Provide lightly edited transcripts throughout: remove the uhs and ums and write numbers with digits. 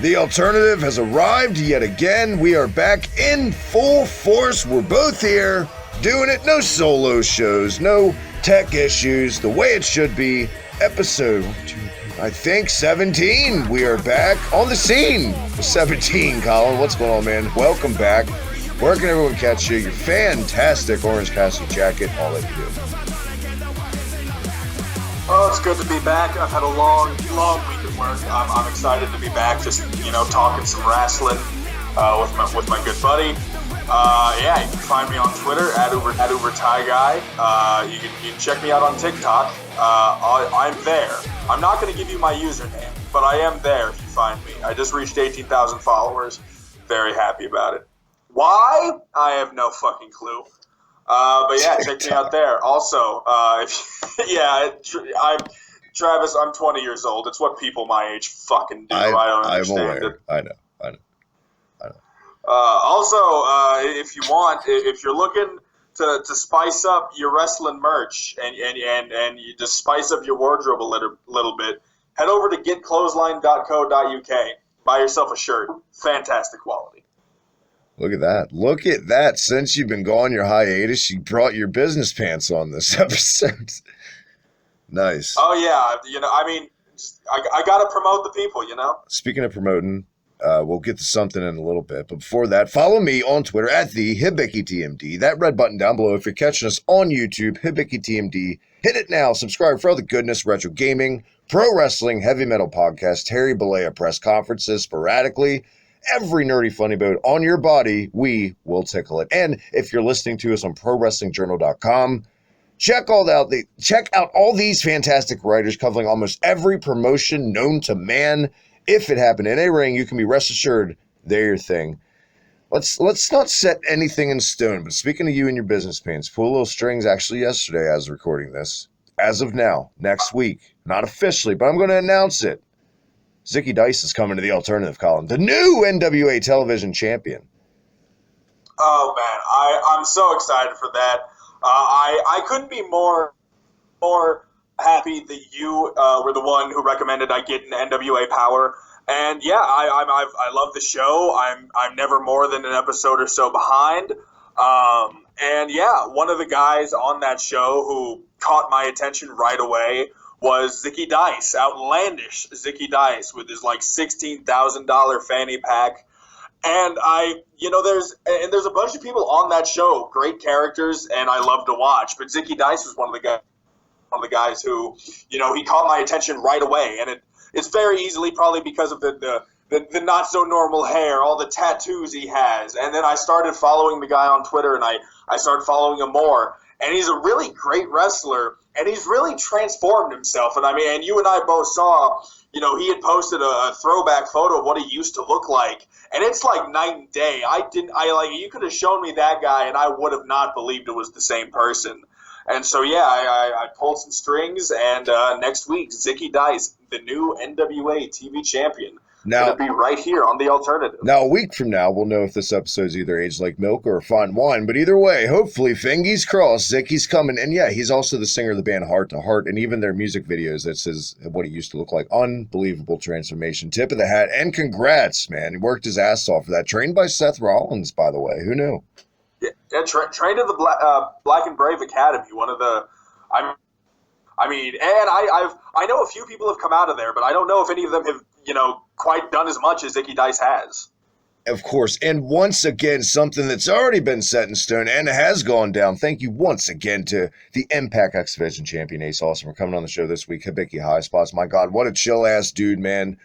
The alternative has arrived yet again. We are back in full force. We're both here doing it. No solo shows, no tech issues, the way it should be. Episode, I think, 17. We are back on the scene. 17, Colin. What's going on, man? Welcome back. Where can everyone catch you? Your fantastic Orange Cassidy jacket, all that you do. Oh, it's good to be back. I've had a long week at work. I'm excited to be back. Just talking some wrestling with my good buddy. You can find me on Twitter at Uber Thai Guy. You can check me out on TikTok. I'm there. I'm not going to give you my username, but I am there if you find me. I just reached 18,000 followers. Very happy about it. Why? I have no fucking clue. But yeah, check me out there. Also, Travis, I'm 20 years old. It's what people my age fucking do. I don't understand it. I know. Also, if you're looking to spice up your wrestling merch and you just spice up your wardrobe a little bit, head over to getclothesline.co.uk. Buy yourself a shirt. Fantastic quality. Look at that. Since you've been gone your hiatus, you brought your business pants on this episode. Nice. Oh, yeah. I got to promote the people, Speaking of promoting, we'll get to something in a little bit. But before that, follow me on Twitter at the Hibiki TMD. That red button down below. If you're catching us on YouTube, Hibiki TMD. Hit it now. Subscribe for all the goodness, retro gaming, pro wrestling, heavy metal podcast, Terry Bollea press conferences sporadically. Every nerdy funny bone on your body, we will tickle it. And if you're listening to us on ProWrestlingJournal.com, check out all these fantastic writers covering almost every promotion known to man. If it happened in a ring, you can be rest assured they're your thing. Let's not set anything in stone. But speaking of you and your business pants, pull a little strings. Actually, yesterday I was recording this. As of now, next week, not officially, but I'm going to announce it. Zicky Dice is coming to the alternative, Colin. The new NWA television champion. Oh, man. I'm so excited for that. I couldn't be more happy that you were the one who recommended I get an NWA Power. And, yeah, I love the show. I'm never more than an episode or so behind. And, yeah, one of the guys on that show who caught my attention right away was Zicky Dice, outlandish Zicky Dice with his like $16,000 fanny pack. And there's a bunch of people on that show, great characters, and I love to watch. But Zicky Dice was one of the guys who, he caught my attention right away. And it's very easily probably because of the not so normal hair, all the tattoos he has. And then I started following the guy on Twitter, and I started following him more. And he's a really great wrestler. And he's really transformed himself. And you and I both saw, he had posted a throwback photo of what he used to look like. And it's like night and day. You could have shown me that guy and I would have not believed it was the same person. And so, yeah, I pulled some strings and next week, Zicky Dice, the new NWA TV champion. Now, going to be right here on The Alternative. Now, a week from now, we'll know if this episode's either aged like milk or fine wine. But either way, hopefully, fingers crossed, Zicky's coming. And yeah, he's also the singer of the band Heart to Heart. And even their music videos, that says what he used to look like. Unbelievable transformation. Tip of the hat. And congrats, man. He worked his ass off for that. Trained by Seth Rollins, by the way. Who knew? Yeah, trained at the Black and Brave Academy. One of the... I know a few people have come out of there, but I don't know if any of them have, quite done as much as Zicky Dice has. Of course. And once again, something that's already been set in stone and has gone down. Thank you once again to the Impact X Division champion, Ace Austin, for coming on the show this week. Hibiki High Spots. My God, what a chill-ass dude, man.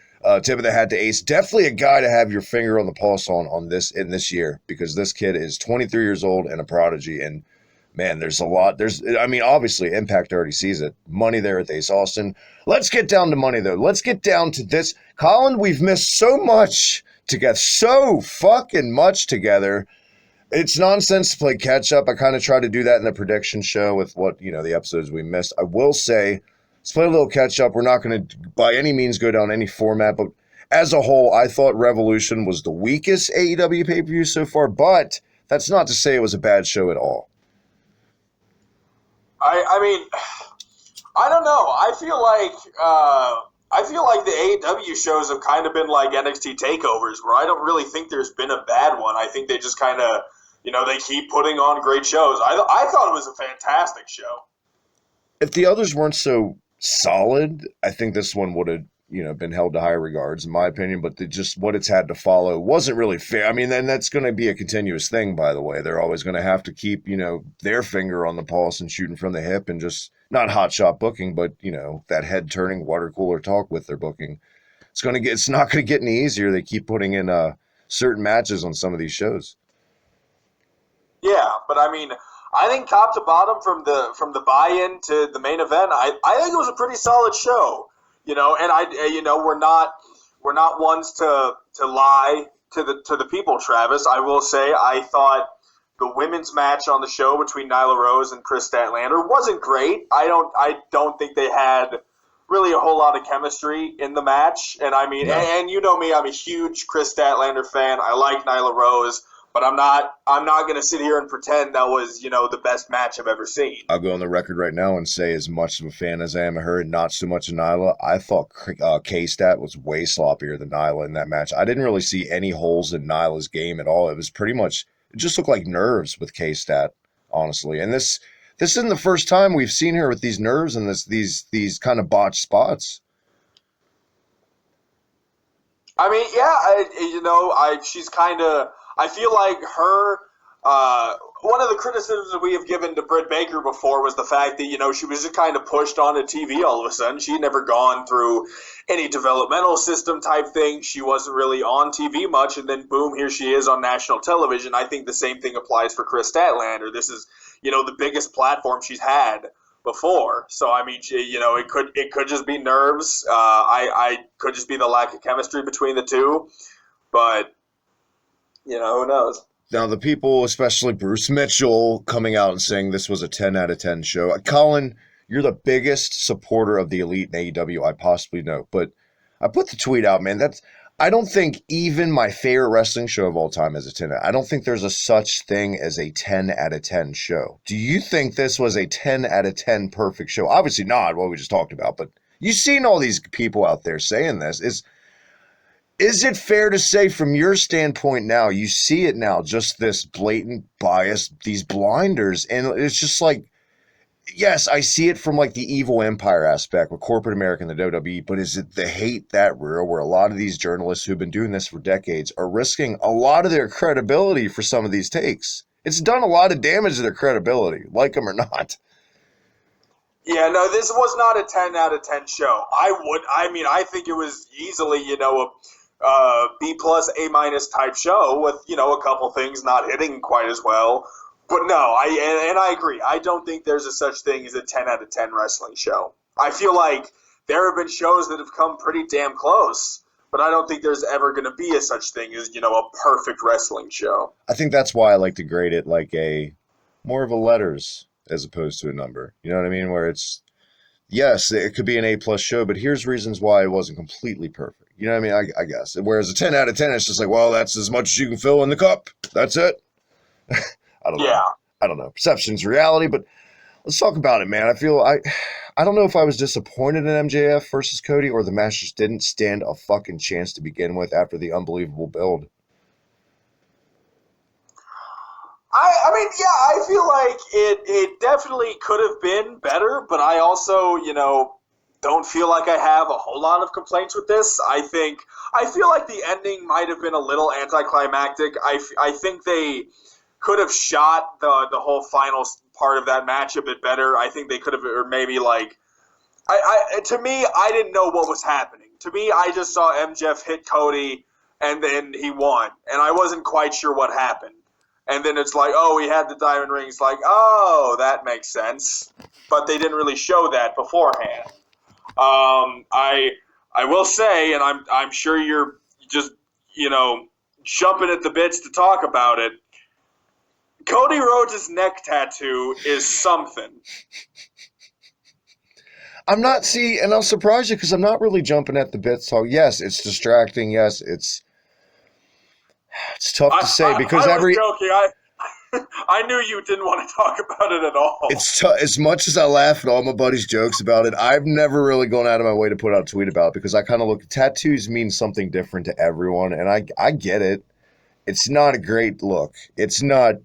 Tip of the hat to Ace. Definitely a guy to have your finger on the pulse on this in this year, because this kid is 23 years old and a prodigy. And man, there's a lot. Obviously, Impact already sees it. Money there with Ace Austin. Let's get down to money, though. Let's get down to this. Colin, we've missed so much together. So fucking much together. It's nonsense to play catch-up. I kind of tried to do that in the prediction show with what, the episodes we missed. I will say, let's play a little catch-up. We're not going to, by any means, go down any format, but as a whole, I thought Revolution was the weakest AEW pay-per-view so far, but that's not to say it was a bad show at all. I don't know. I feel like I feel like the AEW shows have kind of been like NXT takeovers, where I don't really think there's been a bad one. I think they just kind of, they keep putting on great shows. I thought it was a fantastic show. If the others weren't so solid, I think this one would have, been held to higher regards, in my opinion. But just what it's had to follow wasn't really fair. I mean, then that's going to be a continuous thing, by the way. They're always going to have to keep, their finger on the pulse and shooting from the hip and just not hot shot booking, but, that head turning water cooler talk with their booking. It's not going to get any easier. They keep putting in certain matches on some of these shows. Yeah, but I mean, I think top to bottom from the buy-in to the main event, I think it was a pretty solid show. And we're not ones to lie to the people, Travis. I will say I thought the women's match on the show between Nyla Rose and Chris Statlander wasn't great. I don't think they had really a whole lot of chemistry in the match. And I mean, and you know me, I'm a huge Chris Statlander fan. I like Nyla Rose. But I'm not going to sit here and pretend that was, the best match I've ever seen. I'll go on the record right now and say, as much of a fan as I am of her and not so much of Nyla, I thought K-Stat was way sloppier than Nyla in that match. I didn't really see any holes in Nyla's game at all. It was pretty much, it just looked like nerves with K-Stat, honestly. And this isn't the first time we've seen her with these nerves and these kind of botched spots. I mean, yeah, she's kind of. I feel like her. One of the criticisms that we have given to Britt Baker before was the fact that she was just kind of pushed onto TV all of a sudden. She had never gone through any developmental system type thing. She wasn't really on TV much, and then boom, here she is on national television. I think the same thing applies for Chris Statlander. This is the biggest platform she's had before. So I mean, it could just be nerves. I could just be the lack of chemistry between the two, but. Who knows? Now, the people, especially Bruce Mitchell, coming out and saying this was a 10 out of 10 show. Colin, you're the biggest supporter of the Elite in AEW I possibly know. But I put the tweet out, man. I don't think even my favorite wrestling show of all time is a 10. I don't think there's a such thing as a 10 out of 10 show. Do you think this was a 10 out of 10 perfect show? Obviously not, what we just talked about. But you've seen all these people out there saying this. Is it fair to say from your standpoint now, you see it now, just this blatant bias, these blinders, and it's just like, yes, I see it from like the evil empire aspect with corporate America and the WWE, but is it the hate that real where a lot of these journalists who've been doing this for decades are risking a lot of their credibility for some of these takes? It's done a lot of damage to their credibility, like them or not. Yeah, no, this was not a 10 out of 10 show. I think it was easily, a B plus A minus type show with a couple things not hitting quite as well, but no, I agree. I don't think there's a such thing as a 10 out of 10 wrestling show. I feel like there have been shows that have come pretty damn close, but I don't think there's ever going to be a such thing as a perfect wrestling show. I think that's why I like to grade it like a more of a letters as opposed to a number. You know what I mean? Where it's yes, it could be an A+ show, but here's reasons why it wasn't completely perfect. You know what I mean? I guess. Whereas a 10 out of 10, it's just like, well, that's as much as you can fill in the cup. That's it. I don't know. I don't know. Perception's reality, but let's talk about it, man. I don't know if I was disappointed in MJF versus Cody or the match just didn't stand a fucking chance to begin with after the unbelievable build. I mean, yeah, I feel like it definitely could have been better, but I also, don't feel like I have a whole lot of complaints with this. I feel like the ending might have been a little anticlimactic. I think they could have shot the whole final part of that match a bit better. I think they could have, or maybe like, to me, I didn't know what was happening. To me, I just saw MJF hit Cody, and then he won, and I wasn't quite sure what happened. And then it's like, oh, he had the diamond ring. It's like, oh, that makes sense. But they didn't really show that beforehand. I will say, and I'm sure you're just, jumping at the bits to talk about it. Cody Rhodes' neck tattoo is something. And I'll surprise you because I'm not really jumping at the bits. So yes, it's distracting. Yes, it's tough to say because I was joking. I knew you didn't want to talk about it at all. It's as much as I laugh at all my buddies' jokes about it, I've never really gone out of my way to put out a tweet about it because I kind of look, tattoos mean something different to everyone, and I get it. It's not a great look. It's not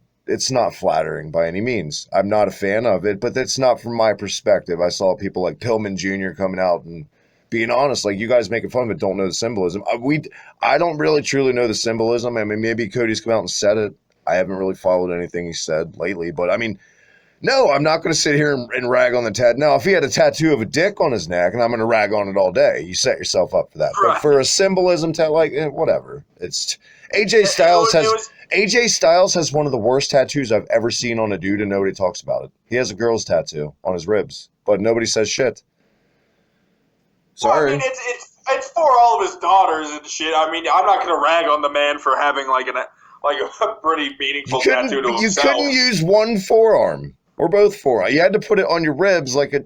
flattering by any means. I'm not a fan of it, but that's not from my perspective. I saw people like Pillman Jr. coming out and being honest, like, you guys making fun of it don't know the symbolism. I don't really truly know the symbolism. I mean, maybe Cody's come out and said it. I haven't really followed anything he said lately, but I mean, no, I'm not going to sit here and rag on the tattoo. Now, if he had a tattoo of a dick on his neck, and I'm going to rag on it all day, you set yourself up for that. Right. But for a symbolism, whatever. It's AJ Styles has one of the worst tattoos I've ever seen on a dude, and nobody talks about it. He has a girl's tattoo on his ribs, but nobody says shit. Sorry. Well, I mean, it's for all of his daughters and shit. I mean, I'm not going to rag on the man for having like a pretty meaningful tattoo to himself. You couldn't use one forearm or both forearms. You had to put it on your ribs like a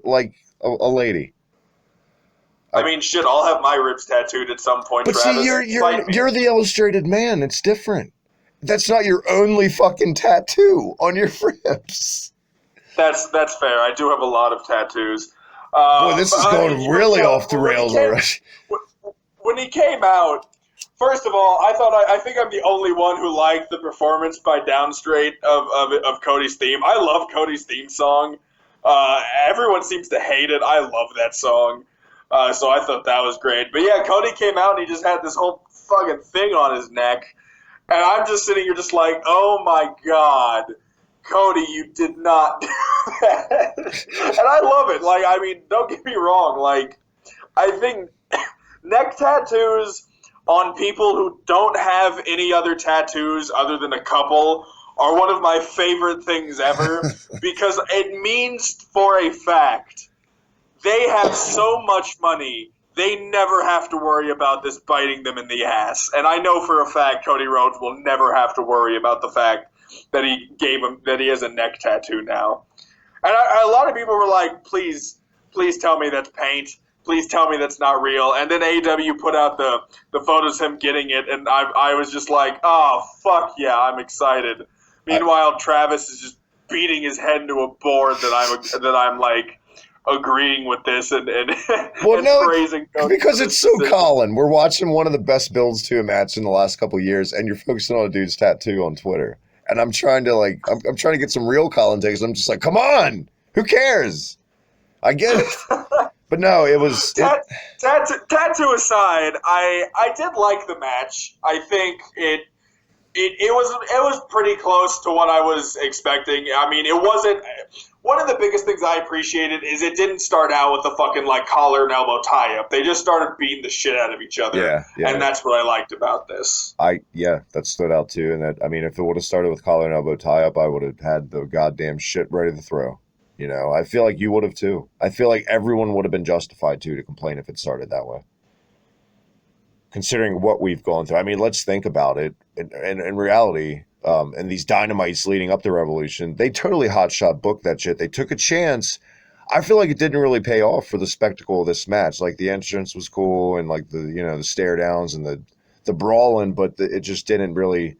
lady. I mean, shit, I'll have my ribs tattooed at some point. But Travis, see, you're the illustrated man. It's different. That's not your only fucking tattoo on your ribs. That's fair. I do have a lot of tattoos. Boy, this is going really off the rails already. When he came out, first of all, I think I'm the only one who liked the performance by Downstraight of Cody's theme. I love Cody's theme song. Everyone seems to hate it. I love that song. So I thought that was great. But yeah, Cody came out and he just had this whole fucking thing on his neck. And I'm just sitting here just like, oh my God, Cody, you did not do that. And I love it. Like, I mean, don't get me wrong. Like, I think neck tattoos on people who don't have any other tattoos other than a couple are one of my favorite things ever because it means for a fact they have so much money they never have to worry about this biting them in the ass. And I know for a fact Cody Rhodes will never have to worry about the fact that he has a neck tattoo now. And a lot of people were like, please tell me that's paint. Please tell me that's not real. And then AEW put out the photos of him getting it, and I was just like, oh, fuck yeah, I'm excited. Meanwhile, Travis is just beating his head into a board that I'm like agreeing with this and praising Cody because it's so Colin. We're watching one of the best builds to a match in the last couple of years, and you're focusing on a dude's tattoo on Twitter. And I'm trying to I'm trying to get some real Colin takes. I'm just like, come on, who cares? I get it. But no, it was tattoo aside. I did like the match. I think it was pretty close to what I was expecting. I mean, it wasn't. One of the biggest things I appreciated is it didn't start out with a fucking like collar and elbow tie up. They just started beating the shit out of each other. Yeah. And that's what I liked about this. That stood out too. And that, I mean, if it would have started with collar and elbow tie up, I would have had the goddamn shit ready to throw. You know, I feel like you would have too. I feel like everyone would have been justified too to complain if it started that way. Considering what we've gone through. I mean, let's think about it. In reality, and these Dynamites leading up to Revolution, they totally hotshot booked that shit. They took a chance. I feel like it didn't really pay off for the spectacle of this match. Like, the entrance was cool and like the stare downs and the brawling, but it just didn't really.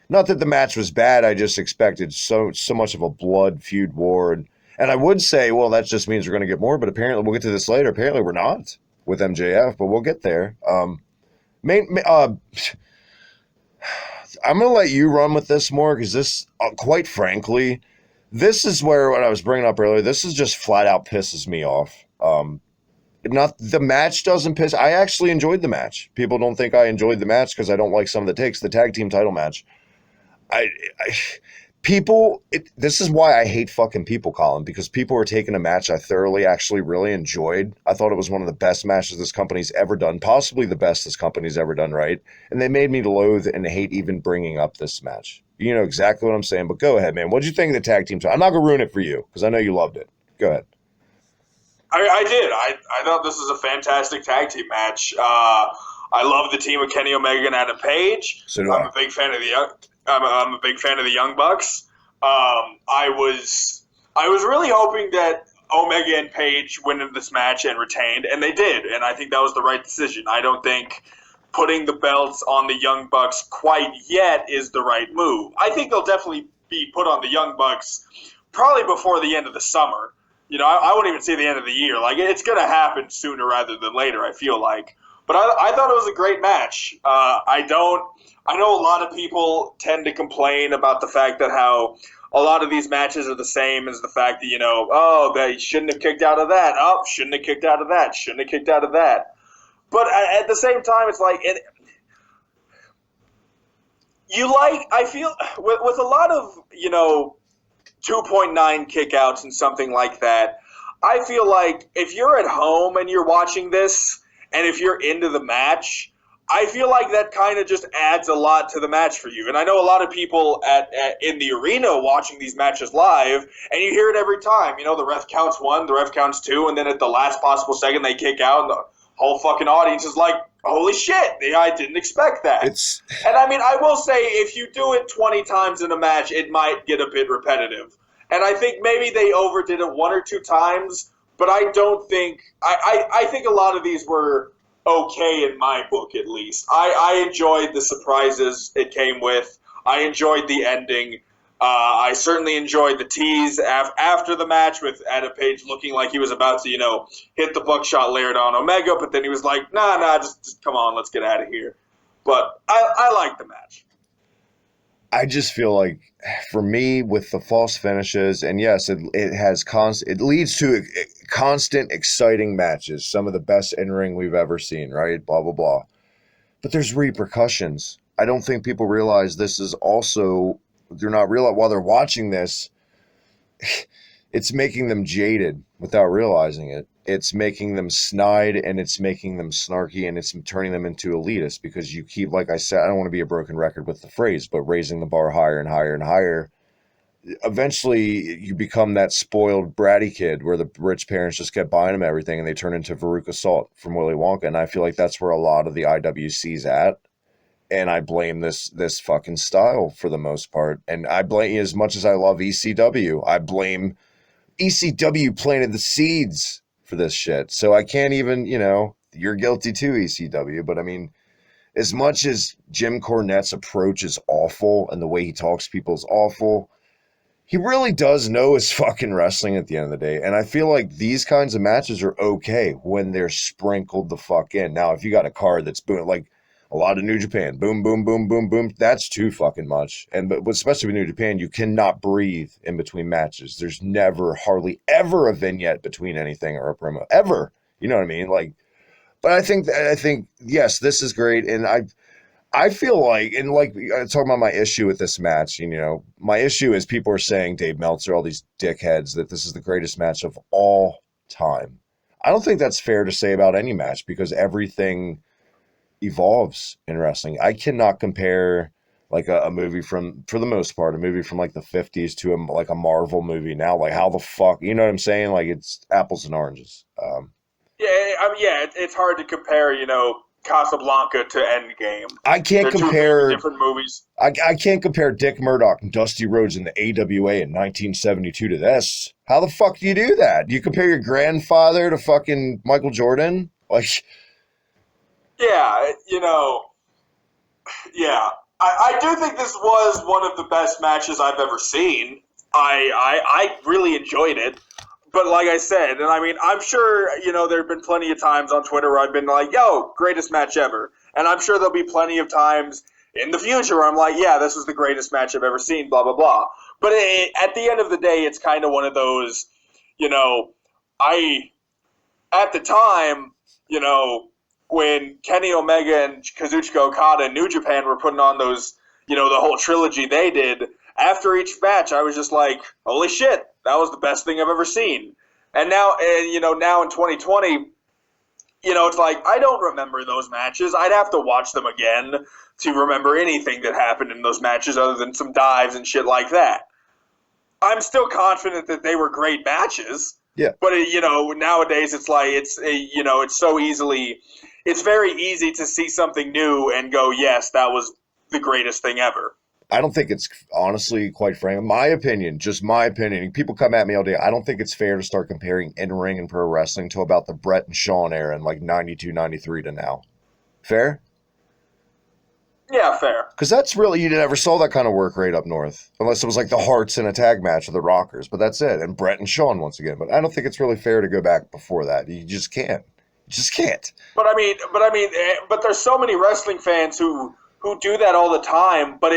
Not that the match was bad. I just expected so much of a blood feud war, and I would say, well, that just means we're going to get more. But apparently, we'll get to this later. Apparently, we're not with MJF, but we'll get there. I'm going to let you run with this more because this, quite frankly, this is where what I was bringing up earlier, this is just flat out pisses me off. Not the match doesn't piss. I actually enjoyed the match. People don't think I enjoyed the match because I don't like some of the takes. The tag team title match. This is why I hate fucking people, Colin, because people are taking a match I thoroughly actually really enjoyed. I thought it was one of the best matches this company's ever done, possibly the best this company's ever done, right? And they made me loathe and hate even bringing up this match. You know exactly what I'm saying, but go ahead, man. What'd you think of the tag team title? I'm not going to ruin it for you because I know you loved it. Go ahead. I did. I thought this was a fantastic tag team match. I love the team of Kenny Omega and Adam Page. So do I. I'm a big fan of the Young Bucks. I was really hoping that Omega and Page win in this match and retained, and they did, and I think that was the right decision. I don't think putting the belts on the Young Bucks quite yet is the right move. I think they'll definitely be put on the Young Bucks probably before the end of the summer. I wouldn't even say the end of the year. Like, it's going to happen sooner rather than later, I feel like. But I thought it was a great match. I know a lot of people tend to complain about the fact that how a lot of these matches are the same as the fact that, oh, they shouldn't have kicked out of that. Oh, shouldn't have kicked out of that. Shouldn't have kicked out of that. But at the same time, it's like, I feel, with a lot of, 2.9 kickouts and something like that, I feel like if you're at home and you're watching this, and if you're into the match, I feel like that kind of just adds a lot to the match for you. And I know a lot of people in the arena watching these matches live, and you hear it every time. The ref counts one, the ref counts two, and then at the last possible second they kick out, and the whole fucking audience is like, holy shit, I didn't expect that. And I mean, I will say, if you do it 20 times in a match, it might get a bit repetitive. And I think maybe they overdid it one or two times, but I don't think – I think a lot of these were okay in my book, at least. I enjoyed the surprises it came with. I enjoyed the ending. I certainly enjoyed the tease after the match with Adam Page looking like he was about to, hit the buckshot layered on Omega, but then he was like, nah, just come on, let's get out of here. But I liked the match. I just feel like, for me, with the false finishes, and yes, it leads to constant, exciting matches, some of the best in-ring we've ever seen, right? Blah, blah, blah. But there's repercussions. I don't think people realize this is also, they're not realizing, while they're watching this, it's making them jaded without realizing it. It's making them snide, and it's making them snarky, and it's turning them into elitists, because you keep, like I said, I don't want to be a broken record with the phrase, but raising the bar higher and higher and higher. Eventually, you become that spoiled bratty kid where the rich parents just kept buying them everything, and they turn into Veruca Salt from Willy Wonka. And I feel like that's where a lot of the IWC's at. And I blame this fucking style for the most part. And I blame, as much as I love ECW, I blame ECW planted the seeds for this shit. So I can't even, you're guilty too, ECW. But I mean, as much as Jim Cornette's approach is awful and the way he talks to people is awful, he really does know his fucking wrestling at the end of the day. And I feel like these kinds of matches are okay when they're sprinkled the fuck in. Now, if you got a card that's boom, like a lot of New Japan, boom, boom, boom, boom, boom, that's too fucking much. But especially with New Japan, you cannot breathe in between matches. There's never, hardly ever a vignette between anything or a promo. Ever. You know what I mean? Like, but I think, yes, this is great. And I feel like, and like talking about my issue with this match, my issue is people are saying, Dave Meltzer, all these dickheads, that this is the greatest match of all time. I don't think that's fair to say about any match, because everything evolves in wrestling. I cannot compare like a movie from, for the most part, a movie from like the 50s to like a Marvel movie now. Like, how the fuck, you know what I'm saying? Like, it's apples and oranges. It's hard to compare, Casablanca to Endgame. I can't compare different movies. I can't compare Dick Murdoch and Dusty Rhodes in the AWA in 1972 to this. How the fuck do you do that? You compare your grandfather to fucking Michael Jordan? Like, yeah, I do think this was one of the best matches I've ever seen. I really enjoyed it. But like I said, and I mean, I'm sure, there have been plenty of times on Twitter where I've been like, yo, greatest match ever. And I'm sure there'll be plenty of times in the future where I'm like, yeah, this was the greatest match I've ever seen, blah, blah, blah. But at the end of the day, it's kind of one of those, at the time, when Kenny Omega and Kazuchika Okada and New Japan were putting on those, the whole trilogy they did, after each match, I was just like, holy shit, that was the best thing I've ever seen. And now, now in 2020, it's like, I don't remember those matches. I'd have to watch them again to remember anything that happened in those matches other than some dives and shit like that. I'm still confident that they were great matches. Yeah. But, nowadays it's like, it's so easily, it's very easy to see something new and go, yes, that was the greatest thing ever. I don't think it's, honestly, quite frank, my opinion, just my opinion, people come at me all day, I don't think it's fair to start comparing in-ring and pro wrestling to about the Brett and Shawn era in like 92, 93 to now. Fair? Yeah, fair. Because that's really, you never saw that kind of work rate up north. Unless it was like the Hearts in a tag match with the Rockers. But that's it. And Brett and Shawn once again. But I don't think it's really fair to go back before that. You just can't. You just can't. But there's so many wrestling fans who do that all the time. But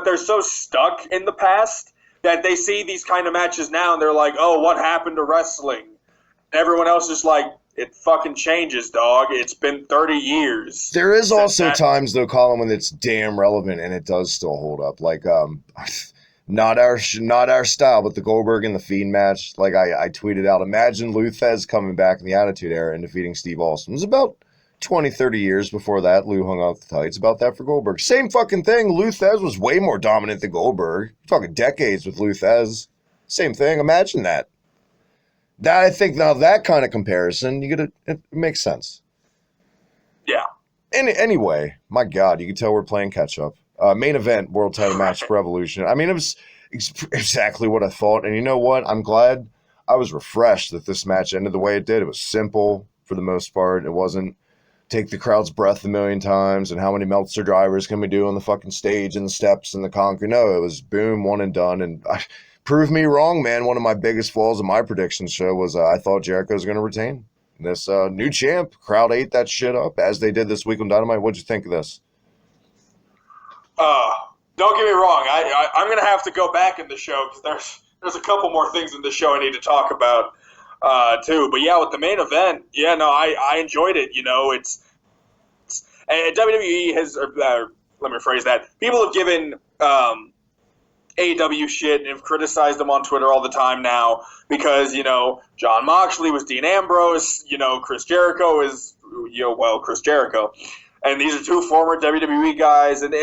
they're so stuck in the past that they see these kind of matches now and they're like, oh, what happened to wrestling? Everyone else is like, it fucking changes, dog. It's been 30 years. There is also times, though, Colin, when it's damn relevant and it does still hold up. Like, not our style, but the Goldberg and the Fiend match. Like, I tweeted out, imagine Lou Thez coming back in the Attitude Era and defeating Steve Austin. It was about 20, 30 years before that. Lou hung out the tights. About that for Goldberg. Same fucking thing. Lou Thez was way more dominant than Goldberg. You're talking decades with Lou Thez. Same thing. Imagine that. That, I think, now that kind of comparison, it makes sense. Yeah. Anyway, my God, you can tell we're playing catch up. Main event, world title match for Revolution. I mean, it was exactly what I thought. And you know what? I'm glad I was refreshed that this match ended the way it did. It was simple for the most part. It wasn't take the crowd's breath a million times and how many Meltzer drivers can we do on the fucking stage and the steps and the concrete. No, it was boom, one and done. And prove me wrong, man. One of my biggest flaws of my prediction show was I thought Jericho was going to retain. This new champ, crowd ate that shit up as they did this week on Dynamite. What'd you think of this? Don't get me wrong. I'm going to have to go back in the show because there's a couple more things in the show I need to talk about too. But yeah, with the main event, yeah, no, I enjoyed it. You know, and WWE has. Let me rephrase that. People have given AEW shit and have criticized them on Twitter all the time now because, you know, Jon Moxley was Dean Ambrose, you know, Chris Jericho is, Chris Jericho. And these are two former WWE guys, and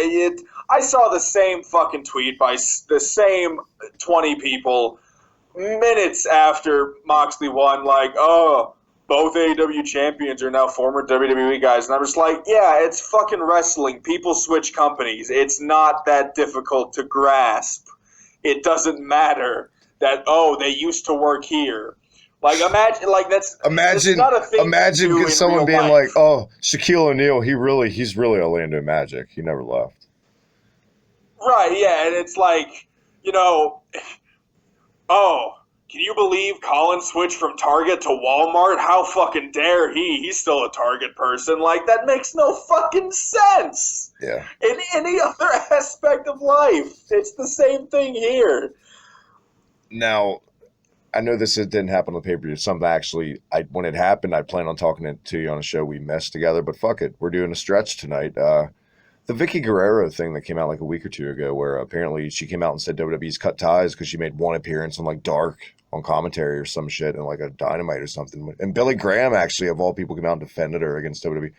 I saw the same fucking tweet by the same 20 people minutes after Moxley won, like, oh, both AEW champions are now former WWE guys. And I'm just like, yeah, it's fucking wrestling. People switch companies. It's not that difficult to grasp. It doesn't matter that, oh, they used to work here. Like, that's not a thing. Imagine someone being life. Like, oh, Shaquille O'Neal, he's really Orlando Magic. He never left. Right, yeah, and it's like, you know, oh, can you believe Colin switched from Target to Walmart? How fucking dare he? He's still a Target person. Like, that makes no fucking sense. Yeah. In any other aspect of life, it's the same thing here. Now, I know this didn't happen on the pay-per-view. Something actually, when it happened, I plan on talking to you on a show we messed together. But fuck it, we're doing a stretch tonight. The Vicky Guerrero thing that came out like a week or two ago, where apparently she came out and said WWE's cut ties because she made one appearance on like Dark on commentary or some shit and like a Dynamite or something. And Billy Graham actually, of all people, came out and defended her against WWE.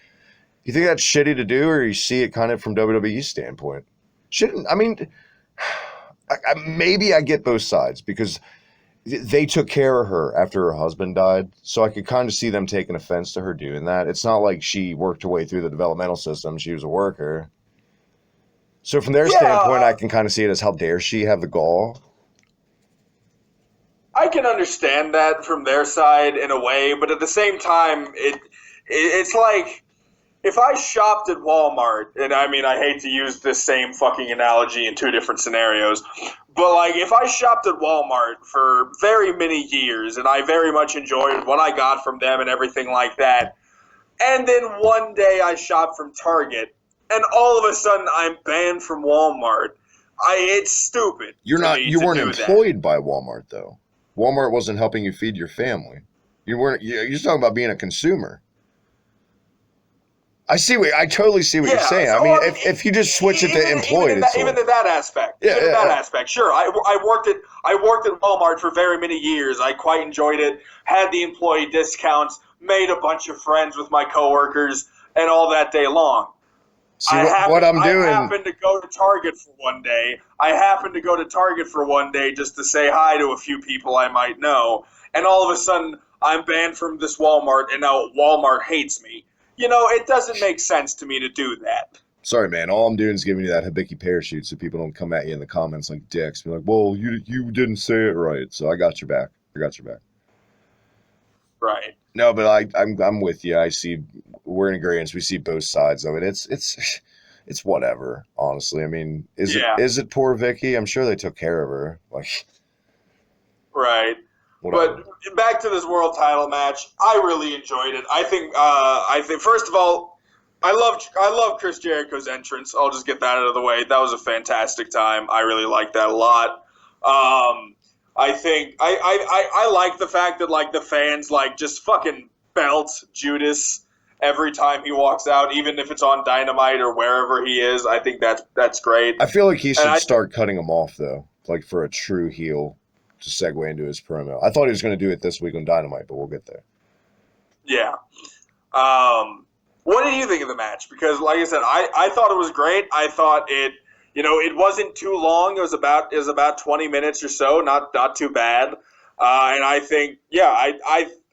You think that's shitty to do, or you see it kind of from WWE's standpoint? Shouldn't I mean? Maybe I get both sides because they took care of her after her husband died, so I could kind of see them taking offense to her doing that. It's not like she worked her way through the developmental system. She was a worker. So from their standpoint, I can kind of see it as how dare she have the gall. I can understand that from their side in a way, but at the same time, it's like if I shopped at Walmart, and I mean, I hate to use this same fucking analogy in two different scenarios, but like if I shopped at Walmart for very many years and I very much enjoyed what I got from them and everything like that, and then one day I shopped from Target, and all of a sudden I'm banned from Walmart. It's stupid. You weren't employed by Walmart though. Walmart wasn't helping you feed your family. You're just talking about being a consumer. I totally see what you're saying. I mean, if you just switch it to employed, even in that aspect, sure. I worked at Walmart for very many years. I quite enjoyed it. Had the employee discounts, made a bunch of friends with my coworkers, and all that day long. See, I happened to go to Target for one day. Just to say hi to a few people I might know, and all of a sudden I'm banned from this Walmart, and now Walmart hates me. You know, it doesn't make sense to me to do that. Sorry, man. All I'm doing is giving you that Hibiki parachute so people don't come at you in the comments like dicks. Be like, well, you didn't say it right, so I got your back. Right. No, but I'm with you. I see we're in agreement. We see both sides of it. It's whatever, honestly. I mean, Yeah, is it poor Vicky? I'm sure they took care of her. Like, right. But whatever. back to this world title match, I really enjoyed it. I think first of all, I love Chris Jericho's entrance. I'll just get that out of the way. That was a fantastic time. I really liked that a lot. I think I like the fact that like the fans like just fucking belt Judas every time he walks out, even if it's on Dynamite or wherever he is. I think that's great. I feel like he And should start cutting him off, though, like for a true heel to segue into his promo. I thought he was going to do it this week on Dynamite, but we'll get there. yeah. What did you think of the match? Because, like I said, I thought it was great. I thought it wasn't too long. It was about 20 minutes or so. Not too bad. And I think, yeah,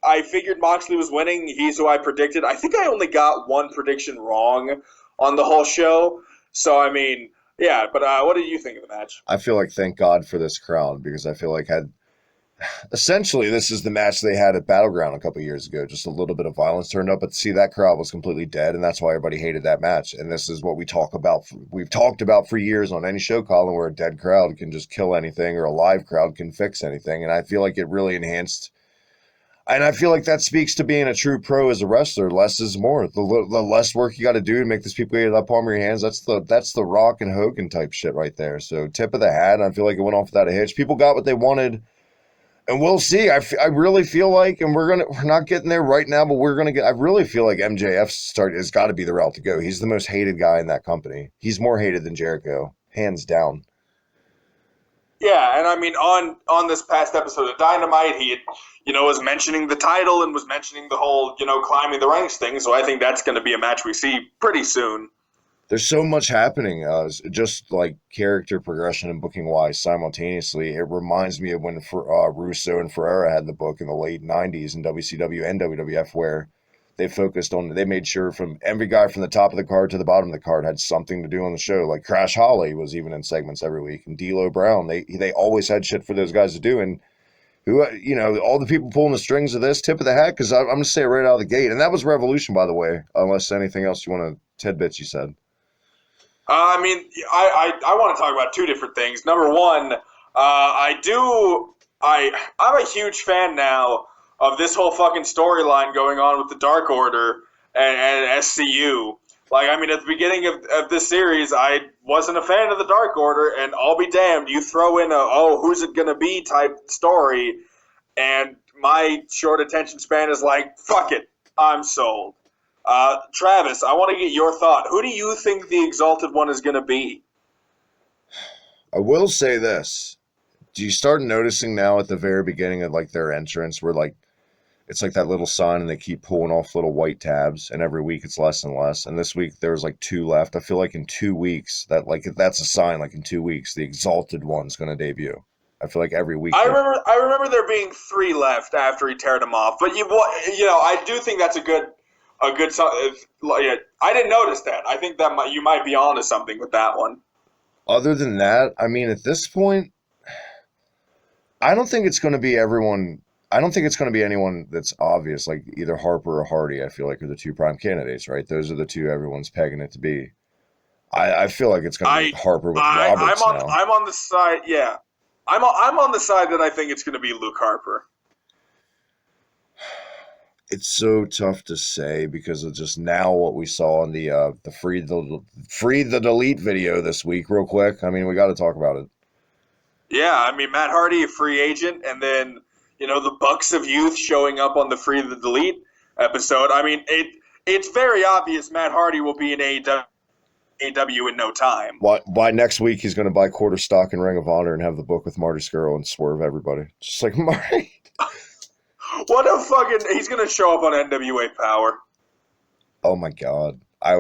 I figured Moxley was winning. He's who I predicted. I think I only got one prediction wrong on the whole show. So I mean, yeah. But what did you think of the match? I feel like thank God for this crowd because I feel like essentially this is the match they had at Battleground a couple years ago. Just a little bit of violence turned up, but see that crowd was completely dead, and that's why everybody hated that match. And this is what we talk about. We've talked about for years on any show, Colin, where a dead crowd can just kill anything, or a live crowd can fix anything. And I feel like it really enhanced. And I feel like that speaks to being a true pro as a wrestler. Less is more. The less work you got to do to make these people get it up palm of your hands. That's the Rock and Hogan type shit right there. So tip of the hat. I feel like it went off without a hitch. People got what they wanted, and we'll see. I really feel like, and we're not getting there right now, but we're gonna get. I really feel like MJF has got to be the route to go. He's the most hated guy in that company. He's more hated than Jericho, hands down. Yeah, and I mean on this past episode of Dynamite, he was mentioning the title and was mentioning the whole climbing the ranks thing. So I think that's going to be a match we see pretty soon. There's so much happening, just like character progression and booking wise simultaneously. It reminds me of when Russo and Ferreira had the book in the late '90s in WCW and WWF, where they made sure from every guy from the top of the card to the bottom of the card had something to do on the show. Like Crash Holly was even in segments every week, and D'Lo Brown. They always had shit for those guys to do, and who all the people pulling the strings of this, tip of the hat, because I'm gonna say it right out of the gate, and that was Revolution, by the way. Unless anything else you want to tidbits you said. I mean, I want to talk about two different things. Number one, I'm a huge fan now of this whole fucking storyline going on with the Dark Order and SCU. Like, I mean, at the beginning of this series, I wasn't a fan of the Dark Order, and I'll be damned, you throw in who's it gonna be type story, and my short attention span is like, fuck it, I'm sold. Travis, I want to get your thought. Who do you think the Exalted One is going to be? I will say this. Do you start noticing now at the very beginning of like their entrance where like it's like that little sign and they keep pulling off little white tabs and every week it's less and less. And this week there's like 2 left. I feel like in 2 weeks that's a sign like in 2 weeks the Exalted One's going to debut. I feel like every week. I remember there being 3 left after he teared them off. But I do think that's a good sign. I didn't notice that. I think that you might be onto something with that one. Other than that, I mean, at this point, I don't think it's going to be everyone. I don't think it's going to be anyone that's obvious, like either Harper or Hardy. I feel like are the 2 prime candidates, right? Those are the 2 everyone's pegging it to be. I feel like it's going to be Harper with Roberts now. I'm on the side. Yeah, I'm on the side that I think it's going to be Luke Harper. It's so tough to say because of just now what we saw in the free the delete video this week. Real quick, I mean, we got to talk about it. Yeah, I mean, Matt Hardy, a free agent, and then the Bucks of Youth showing up on the free the delete episode. I mean, it's very obvious Matt Hardy will be in AEW in no time. By next week, he's going to buy quarter stock in Ring of Honor and have the book with Marty Scurll and swerve everybody, just like Marty. What a fucking... He's going to show up on NWA Power. Oh, my God. I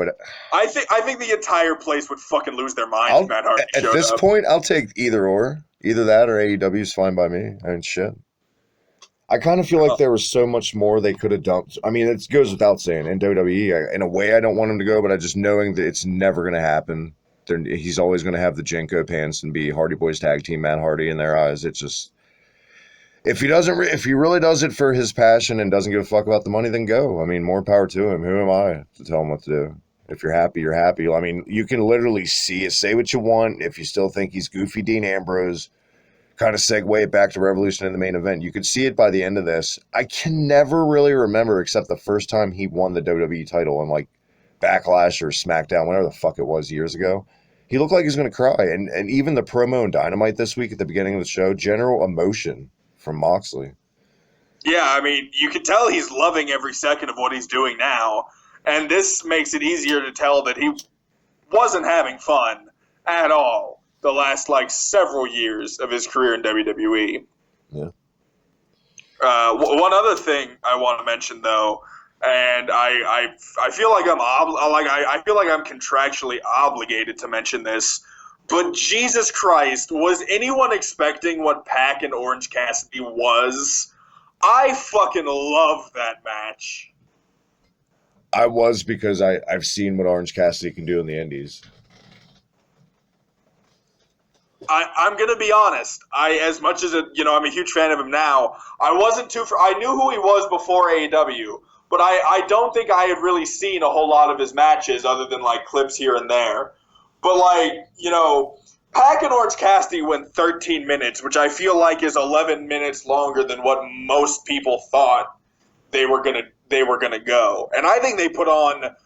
think the entire place would fucking lose their minds if Matt Hardy showed up. At this point, I'll take either or. Either that or AEW is fine by me. I mean, shit. I kind of feel like there was so much more they could have done. I mean, it goes without saying. In WWE, in a way, I don't want him to go, but I just knowing that it's never going to happen. He's always going to have the Jenko pants and be Hardy Boys tag team Matt Hardy in their eyes. It's just... If he really does it for his passion and doesn't give a fuck about the money, then go. I mean, more power to him. Who am I to tell him what to do? If you're happy, you're happy. I mean, you can literally see it. Say what you want. If you still think he's goofy Dean Ambrose, kind of segue it back to Revolution in the main event. You could see it by the end of this. I can never really remember except the first time he won the WWE title on like Backlash or SmackDown, whatever the fuck it was years ago. He looked like he was going to cry. And even the promo in Dynamite this week at the beginning of the show, general emotion from Moxley. Yeah, I mean, you can tell he's loving every second of what he's doing now. And this makes it easier to tell that he wasn't having fun at all the last, like, several years of his career in WWE. Yeah. One other thing I want to mention, though, and I feel like I feel like I'm contractually obligated to mention this, but Jesus Christ, was anyone expecting what Pac and Orange Cassidy was? I fucking love that match. I was because I've seen what Orange Cassidy can do in the Indies. I'm gonna be honest. As much as I'm a huge fan of him now. I knew who he was before AEW, but I don't think I had really seen a whole lot of his matches other than like clips here and there. But Pac and Orange Cassidy went 13 minutes, which I feel like is 11 minutes longer than what most people thought they were gonna go. And I think they put on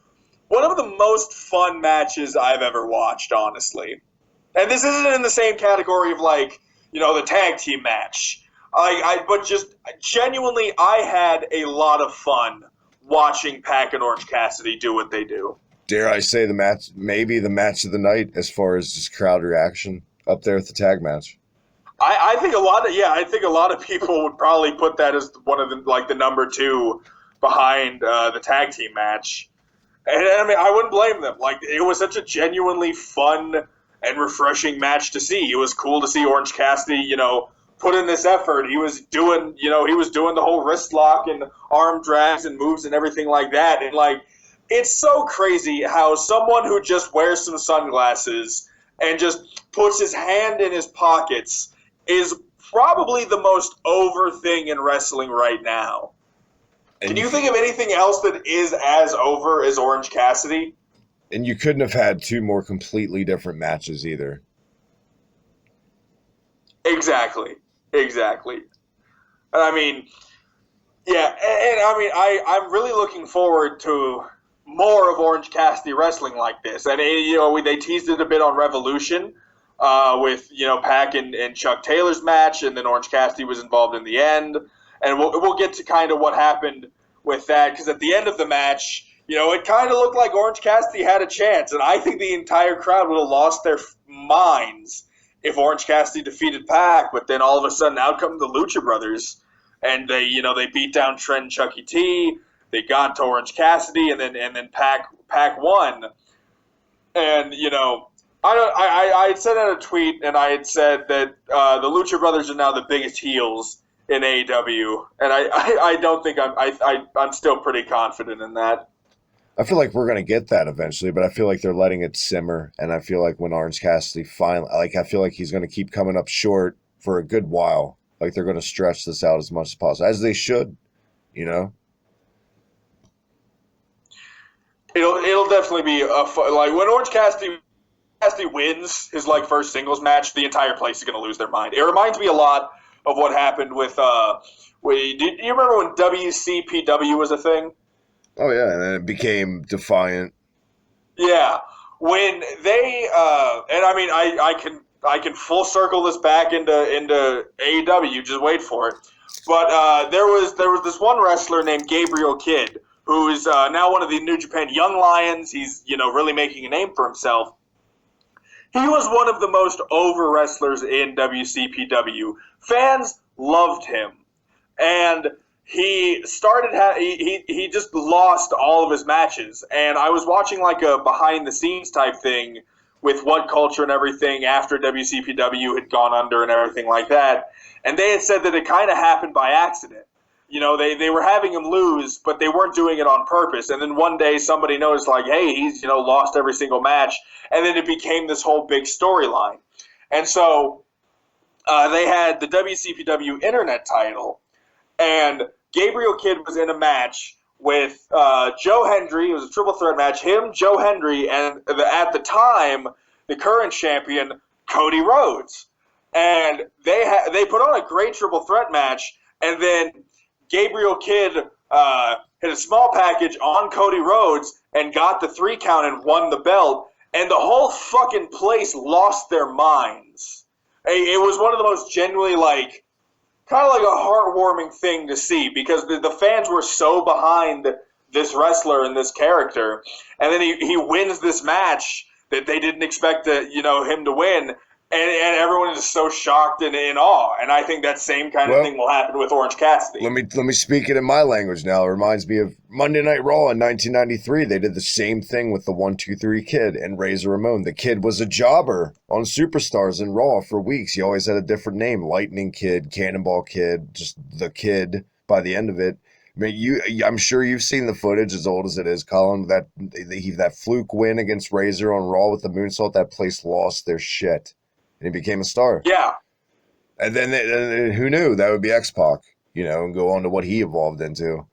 one of the most fun matches I've ever watched, honestly. And this isn't in the same category of the tag team match. But just genuinely, I had a lot of fun watching Pac and Orange Cassidy do what they do. Dare I say maybe the match of the night as far as just crowd reaction up there at the tag match. I think a lot of people would probably put that as one of the number two behind the tag team match. And I mean, I wouldn't blame them. It was such a genuinely fun and refreshing match to see. It was cool to see Orange Cassidy, put in this effort. He was doing the whole wrist lock and arm drags and moves and everything like that. And it's so crazy how someone who just wears some sunglasses and just puts his hand in his pockets is probably the most over thing in wrestling right now. Can you think of anything else that is as over as Orange Cassidy? And you couldn't have had two more completely different matches either. Exactly. I mean, yeah, and I mean, I'm really looking forward to more of Orange Cassidy wrestling like this. And they teased it a bit on Revolution with Pac and Chuck Taylor's match, and then Orange Cassidy was involved in the end. And we'll get to kind of what happened with that, because at the end of the match, it kind of looked like Orange Cassidy had a chance, and I think the entire crowd would have lost their minds if Orange Cassidy defeated Pac. But then all of a sudden, out come the Lucha Brothers, and they beat down Trent and Chucky T. They got to Orange Cassidy, and then Pac won. And I had sent out a tweet, and I had said that the Lucha Brothers are now the biggest heels in AEW, and I don't think I'm still pretty confident in that. I feel like we're going to get that eventually, but I feel like they're letting it simmer, and I feel like when Orange Cassidy finally, I feel like he's going to keep coming up short for a good while. Like they're going to stretch this out as much as possible, as they should, It'll definitely be when Orange Cassidy wins his first singles match, the entire place is going to lose their mind. It reminds me a lot of what happened with do you remember when WCPW was a thing? Oh yeah, and then it became Defiant. Yeah, when they and I mean I can full circle this back into AEW. Just wait for it. But there was this one wrestler named Gabriel Kidd, who is now one of the New Japan Young Lions. He's really making a name for himself. He was one of the most over wrestlers in WCPW. Fans loved him, and he started. He just lost all of his matches, and I was watching a behind the scenes type thing with What Culture and everything after WCPW had gone under and everything like that, and they had said that it kind of happened by accident. They were having him lose, but they weren't doing it on purpose. And then one day somebody noticed, hey, he's lost every single match, and then it became this whole big storyline. And so they had the WCPW Internet title, and Gabriel Kidd was in a match with Joe Hendry. It was a triple threat match. Him, Joe Hendry, and at the time, the current champion, Cody Rhodes. And they put on a great triple threat match, and then Gabriel Kidd hit a small package on Cody Rhodes and got the 3 count and won the belt, and the whole fucking place lost their minds. It was one of the most genuinely, like, kind of like a heartwarming thing to see, because the fans were so behind this wrestler and this character, and then he wins this match that they didn't expect him to win, and everyone is so shocked and in awe. And I think that same kind of thing will happen with Orange Cassidy. Let me speak it in my language now. It reminds me of Monday Night Raw in 1993. They did the same thing with the 1-2-3 Kid and Razor Ramon. The Kid was a jobber on Superstars in Raw for weeks. He always had a different name: Lightning Kid, Cannonball Kid, just the Kid. By the end of it, I mean, I'm sure you've seen the footage, as old as it is, Colin. That fluke win against Razor on Raw with the moonsault. That place lost their shit. And he became a star. Yeah. And then who knew that would be X-Pac, and go on to what he evolved into.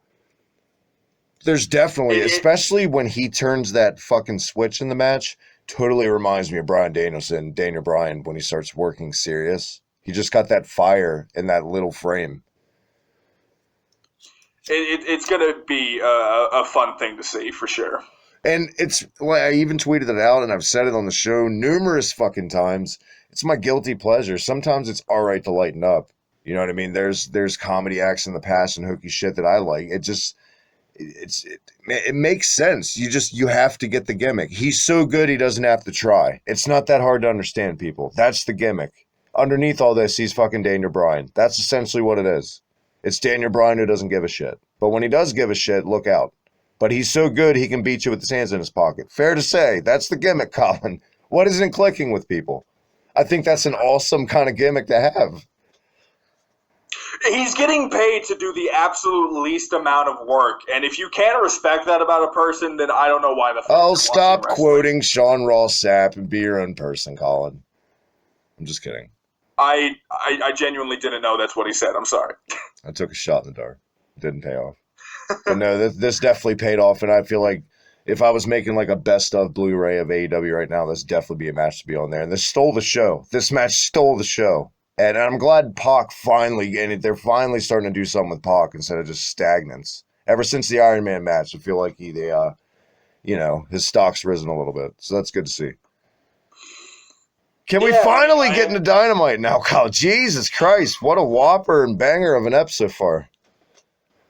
There's definitely, especially when he turns that fucking switch in the match, totally reminds me of Bryan Danielson, Daniel Bryan, when he starts working serious. He just got that fire in that little frame. It's going to be a fun thing to see, for sure. And it's, I even tweeted it out, and I've said it on the show numerous fucking times. It's my guilty pleasure. Sometimes it's all right to lighten up. You know what I mean? There's comedy acts in the past and hokey shit that I like. It makes sense. You have to get the gimmick. He's so good he doesn't have to try. It's not that hard to understand, people. That's the gimmick. Underneath all this, he's fucking Daniel Bryan. That's essentially what it is. It's Daniel Bryan who doesn't give a shit. But when he does give a shit, look out. But he's so good he can beat you with his hands in his pocket. Fair to say, that's the gimmick, Colin. What isn't clicking with people? I think that's an awesome kind of gimmick to have. He's getting paid to do the absolute least amount of work, and if you can't respect that about a person, then I don't know why the fuck. Oh, stop quoting Sean Ross Sapp and be your own person, Colin. I'm just kidding. I genuinely didn't know that's what he said. I'm sorry. I took a shot in the dark. It didn't pay off. But no, this definitely paid off, and I feel like if I was making like a best of Blu-ray of AEW right now, this definitely be a match to be on there. And this stole the show. This match stole the show. And I'm glad Pac they're finally starting to do something with Pac instead of just stagnance. Ever since the Iron Man match, I feel like his stock's risen a little bit. So that's good to see. Can we finally get into Dynamite now, Kyle? Jesus Christ, what a whopper and banger of an ep so far.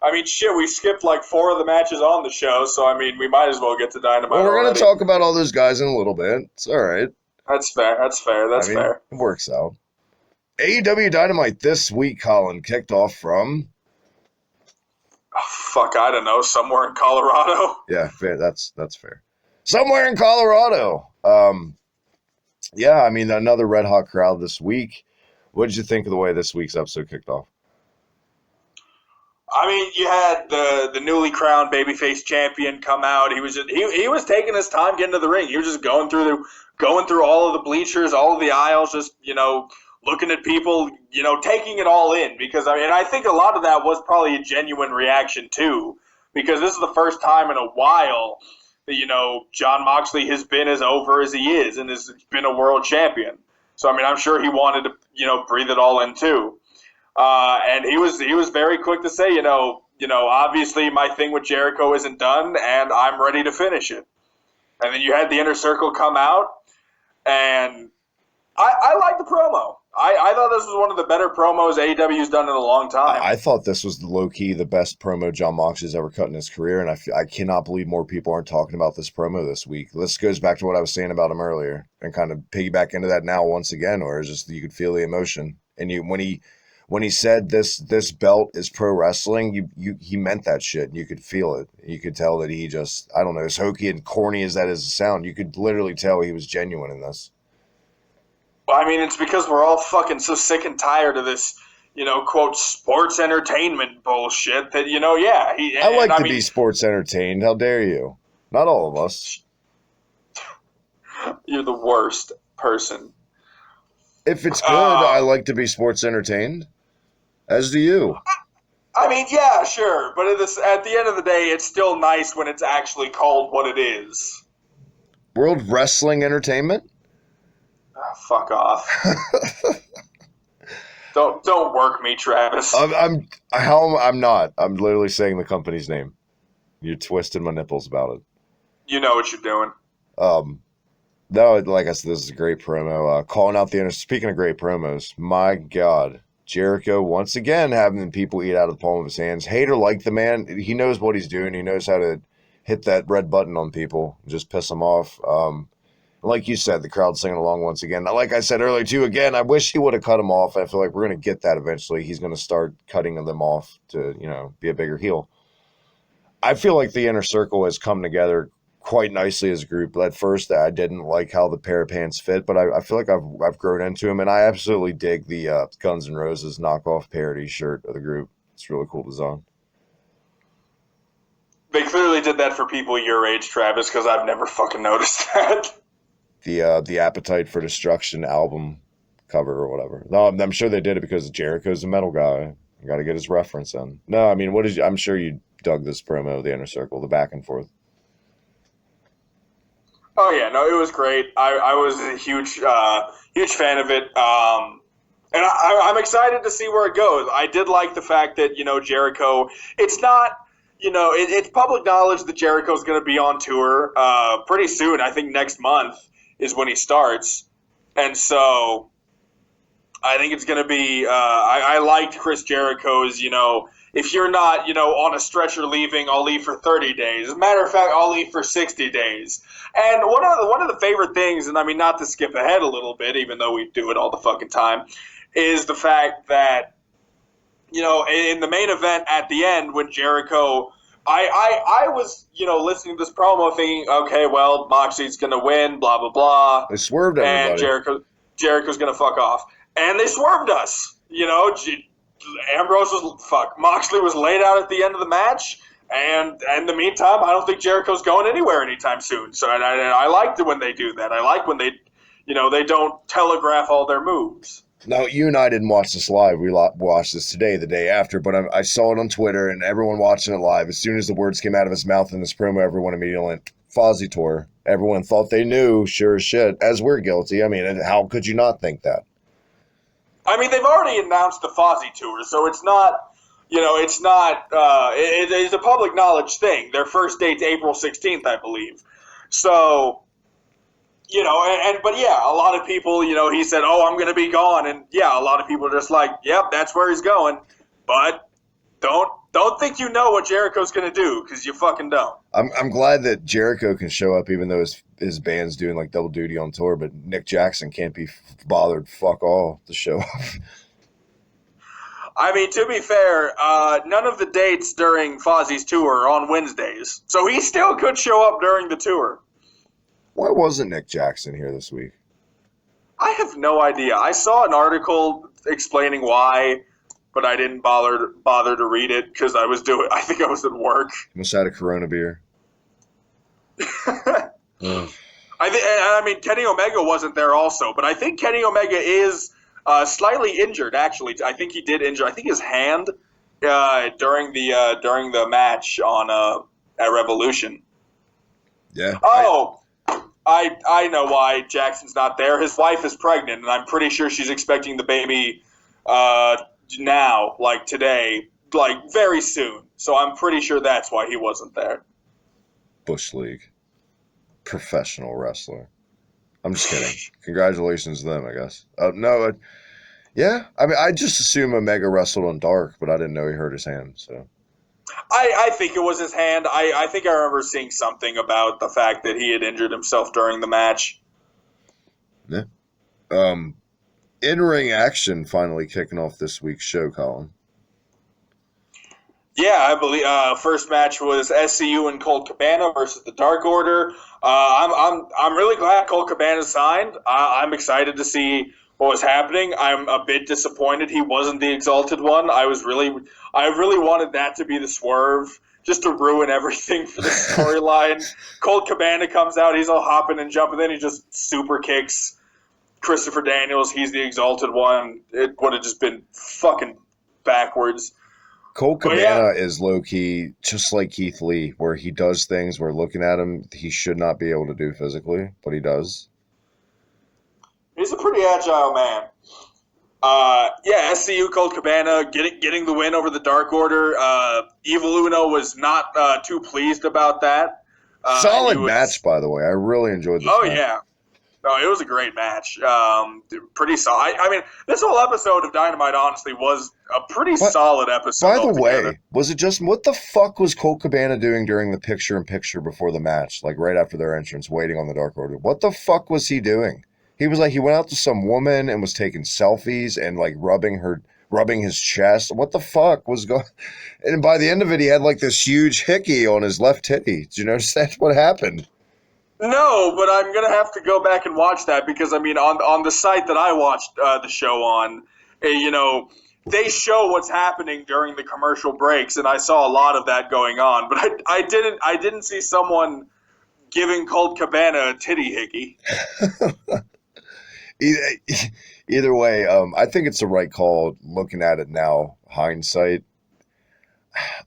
I mean, shit, we skipped like 4 of the matches on the show, so I mean, we might as well get to Dynamite. Well, we're going to talk about all those guys in a little bit. It's all right. That's fair. Fair. It works out. AEW Dynamite this week, Colin, kicked off from... I don't know, somewhere in Colorado. Yeah, fair. That's fair. Somewhere in Colorado. Another red hot crowd this week. What did you think of the way this week's episode kicked off? I mean, you had the newly crowned babyface champion come out. He was taking his time getting to the ring. He was just going through all of the bleachers, all of the aisles, just looking at people, taking it all in. Because I think a lot of that was probably a genuine reaction too, because this is the first time in a while that Jon Moxley has been as over as he is and has been a world champion. So I mean, I'm sure he wanted to breathe it all in too. And he was very quick to say, obviously my thing with Jericho isn't done, and I'm ready to finish it. And then you had the Inner Circle come out, and I like the promo. I thought this was one of the better promos AEW's done in a long time. I thought this was low-key the best promo Jon Moxley's ever cut in his career, and I cannot believe more people aren't talking about this promo this week. This goes back to what I was saying about him earlier, and kind of piggyback into that now once again, where it's just you could feel the emotion. And when he said this belt is pro wrestling, he meant that shit. You could feel it. You could tell that he just, I don't know, as hokey and corny as that is to sound, you could literally tell he was genuine in this. Well, I mean, it's because we're all fucking so sick and tired of this, quote, sports entertainment bullshit that, I like to be sports entertained. How dare you? Not all of us. You're the worst person. If it's good, I like to be sports entertained. As do you. I mean, yeah, sure, but at the end of the day, it's still nice when it's actually called what it is. World Wrestling Entertainment? Oh, fuck off. Don't work me, Travis. I'm not. I'm literally saying the company's name. You're twisting my nipples about it. You know what you're doing. No, like I said, this is a great promo. Calling out speaking of great promos, my God, Jericho once again having people eat out of the palm of his hands. Hate or like the man, he knows what he's doing. He knows how to hit that red button on people and just piss them off. Like you said, the crowd singing along once again. Like I said earlier too, again, I wish he would have cut him off. I feel like we're going to get that eventually. He's going to start cutting them off to, be a bigger heel. I feel like the Inner Circle has come together quite nicely as a group. But at first, I didn't like how the pair of pants fit, but I feel like I've grown into him, and I absolutely dig the Guns N' Roses knockoff parody shirt of the group. It's a really cool design. They clearly did that for people your age, Travis, because I've never fucking noticed that. The Appetite for Destruction album cover or whatever. No, I'm sure they did it because Jericho's a metal guy. You got to get his reference in. No, I mean, I'm sure you dug this promo, the Inner Circle, the back and forth. Oh yeah, no, it was great. I was a huge fan of it, and I'm excited to see where it goes. I did like the fact that Jericho. It's not it's public knowledge that Jericho's going to be on tour pretty soon. I think next month is when he starts, and so I think it's going to be. I liked Chris Jericho's. If you're not, on a stretcher leaving, I'll leave for 30 days. As a matter of fact, I'll leave for 60 days. And one of the favorite things, and I mean, not to skip ahead a little bit, even though we do it all the fucking time, is the fact that, in the main event at the end when Jericho, I was, listening to this promo thinking, okay, well, Moxley's going to win, blah, blah, blah. They swerved everybody. And Jericho's going to fuck off. And they swerved us, Moxley was laid out at the end of the match, and in the meantime, I don't think Jericho's going anywhere anytime soon. So, and I liked it when they do that. I like when they don't telegraph all their moves. Now, you and I didn't watch this live. We watched this today, the day after, but I saw it on Twitter, and everyone watching it live, as soon as the words came out of his mouth in this promo, everyone immediately went, Fozzy Tour. Everyone thought they knew, sure as shit, as we're guilty. I mean, how could you not think that? I mean, they've already announced the Fozzy Tour, so it's not, it's a public knowledge thing. Their first date's April 16th, I believe. So, but yeah, a lot of people, he said, oh, I'm going to be gone. And yeah, a lot of people are just like, yep, that's where he's going. But don't think you know what Jericho's going to do, because you fucking don't. I'm glad that Jericho can show up even though his band's doing like double duty on tour, but Nick Jackson can't be bothered fuck all to show up. I mean, to be fair, none of the dates during Fozzy's tour are on Wednesdays, so he still could show up during the tour. Why wasn't Nick Jackson here this week? I have no idea. I saw an article explaining why, but I didn't bother to read it because I think I was at work. Must have had a Corona beer. I mean, Kenny Omega wasn't there also, but I think Kenny Omega is slightly injured. Actually, I think he did injure. I think his hand during the match on at Revolution. Yeah. Oh, I know why Jackson's not there. His wife is pregnant, and I'm pretty sure she's expecting the baby now, like today, like very soon. So I'm pretty sure that's why he wasn't there. Bush League. Professional wrestler. I'm just kidding. Congratulations to them, I guess. Yeah. I mean, I just assume Omega wrestled on Dark, but I didn't know he hurt his hand. So I think it was his hand. I think I remember seeing something about the fact that he had injured himself during the match. Yeah. In-ring action finally kicking off this week's show, Colin. Yeah, I believe first match was SCU and Colt Cabana versus the Dark Order. I'm really glad Colt Cabana signed. I'm excited to see what was happening. I'm a bit disappointed he wasn't the Exalted One. I really wanted that to be the swerve, just to ruin everything for the storyline. Colt Cabana comes out, he's all hopping and jumping, then he just super kicks Christopher Daniels. He's the Exalted One. It would have just been fucking backwards. Colt But yeah, Cabana is low-key just like Keith Lee, where he does things where looking at him, he should not be able to do physically, but he does. he's a pretty agile man. Yeah, SCU Colt Cabana getting the win over the Dark Order. Evil Uno was not too pleased about that. He Solid match, was, by the way. I really enjoyed this oh match. yeah, no, it was a great match. Pretty solid. I mean, this whole episode of Dynamite honestly was a pretty solid episode. By the altogether. way, was it just what the fuck was Colt Cabana doing during the picture-in-picture before the match, like right after their entrance, waiting on the Dark Order? What the fuck was he doing? He was like he went out to some woman and was taking selfies and like rubbing his chest. What the fuck was going? And by the end of it, he had like this huge hickey on his left titty. Did you notice that's what happened? No, but I'm gonna have to go back and watch that because I mean, on the site that I watched the show on, they show what's happening during the commercial breaks, and I saw a lot of that going on. But I didn't see someone giving Colt Cabana a titty hickey. Either way, I think it's the right call. Looking at it now, hindsight,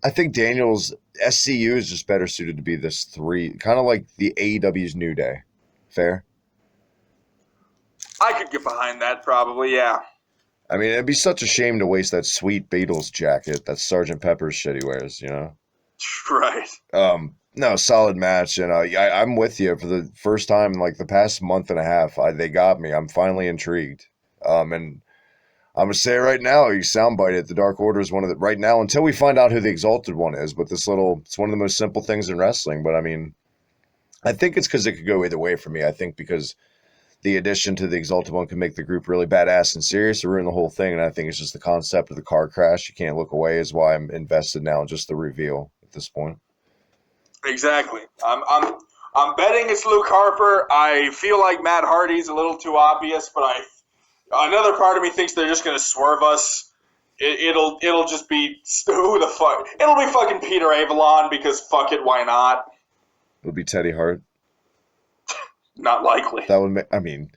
I think Daniel's SCU is just better suited to be this three, kind of like the AEW's New Day. Fair. I could get behind that, probably, yeah. I mean, it'd be such a shame to waste that sweet Beatles jacket, that Sergeant Pepper's shit he wears, you know? Right. No, solid match, and I'm with you. For the first time in like the past month and a half, they got me. I'm finally intrigued. And I'm gonna say it right now, you soundbite it. The Dark Order is one of the right now until we find out who the Exalted One is. But it's one of the most simple things in wrestling. But I mean, I think it's because it could go either way for me. I think because the addition to the Exalted One can make the group really badass and serious or ruin the whole thing. And I think it's just the concept of the car crash. You can't look away is why I'm invested now in just the reveal at this point. Exactly. I'm betting it's Luke Harper. I feel like Matt Hardy's a little too obvious, but another part of me thinks they're just gonna swerve us. It'll just be who the fuck? It'll be fucking Peter Avalon because fuck it, why not? It'll be Teddy Hart. Not likely. That would I mean,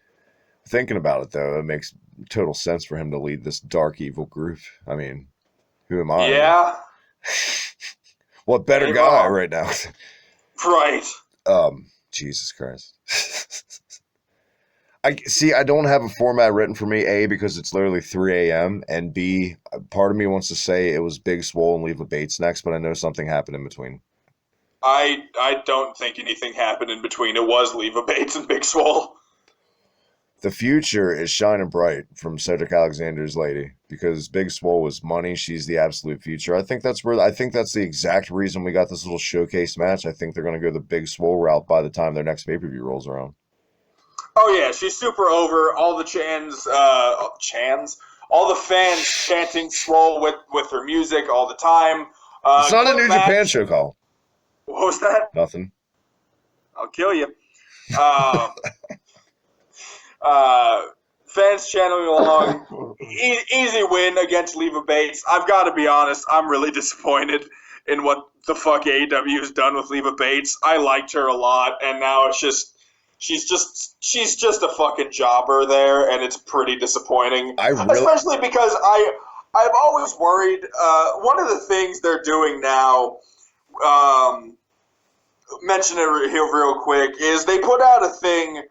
thinking about it though, it makes total sense for him to lead this dark evil group. I mean, who am I? Yeah. What better guy right now? Right. Jesus Christ. I don't have a format written for me, A, because it's literally 3 a.m., and B, part of me wants to say it was Big Swole and Leva Bates next, but I know something happened in between. I don't think anything happened in between. It was Leva Bates and Big Swole. The future is shining bright from Cedric Alexander's lady because Big Swole was money. She's the absolute future. I think that's the exact reason we got this little showcase match. I think they're going to go the Big Swole route by the time their next pay-per-view rolls around. Oh yeah, she's super over. All the all the fans chanting Swole with her music all the time. It's not a New Japan show, Call. What was that? Nothing. I'll kill you. Fans chanting along. Easy win against Leva Bates. I've got to be honest, I'm really disappointed in what the fuck AEW has done with Leva Bates. I liked her a lot, and now it's just she's just a fucking jobber there, and it's pretty disappointing. Especially because I've always worried. One of the things they're doing now, mention it here real quick, is they put out a thing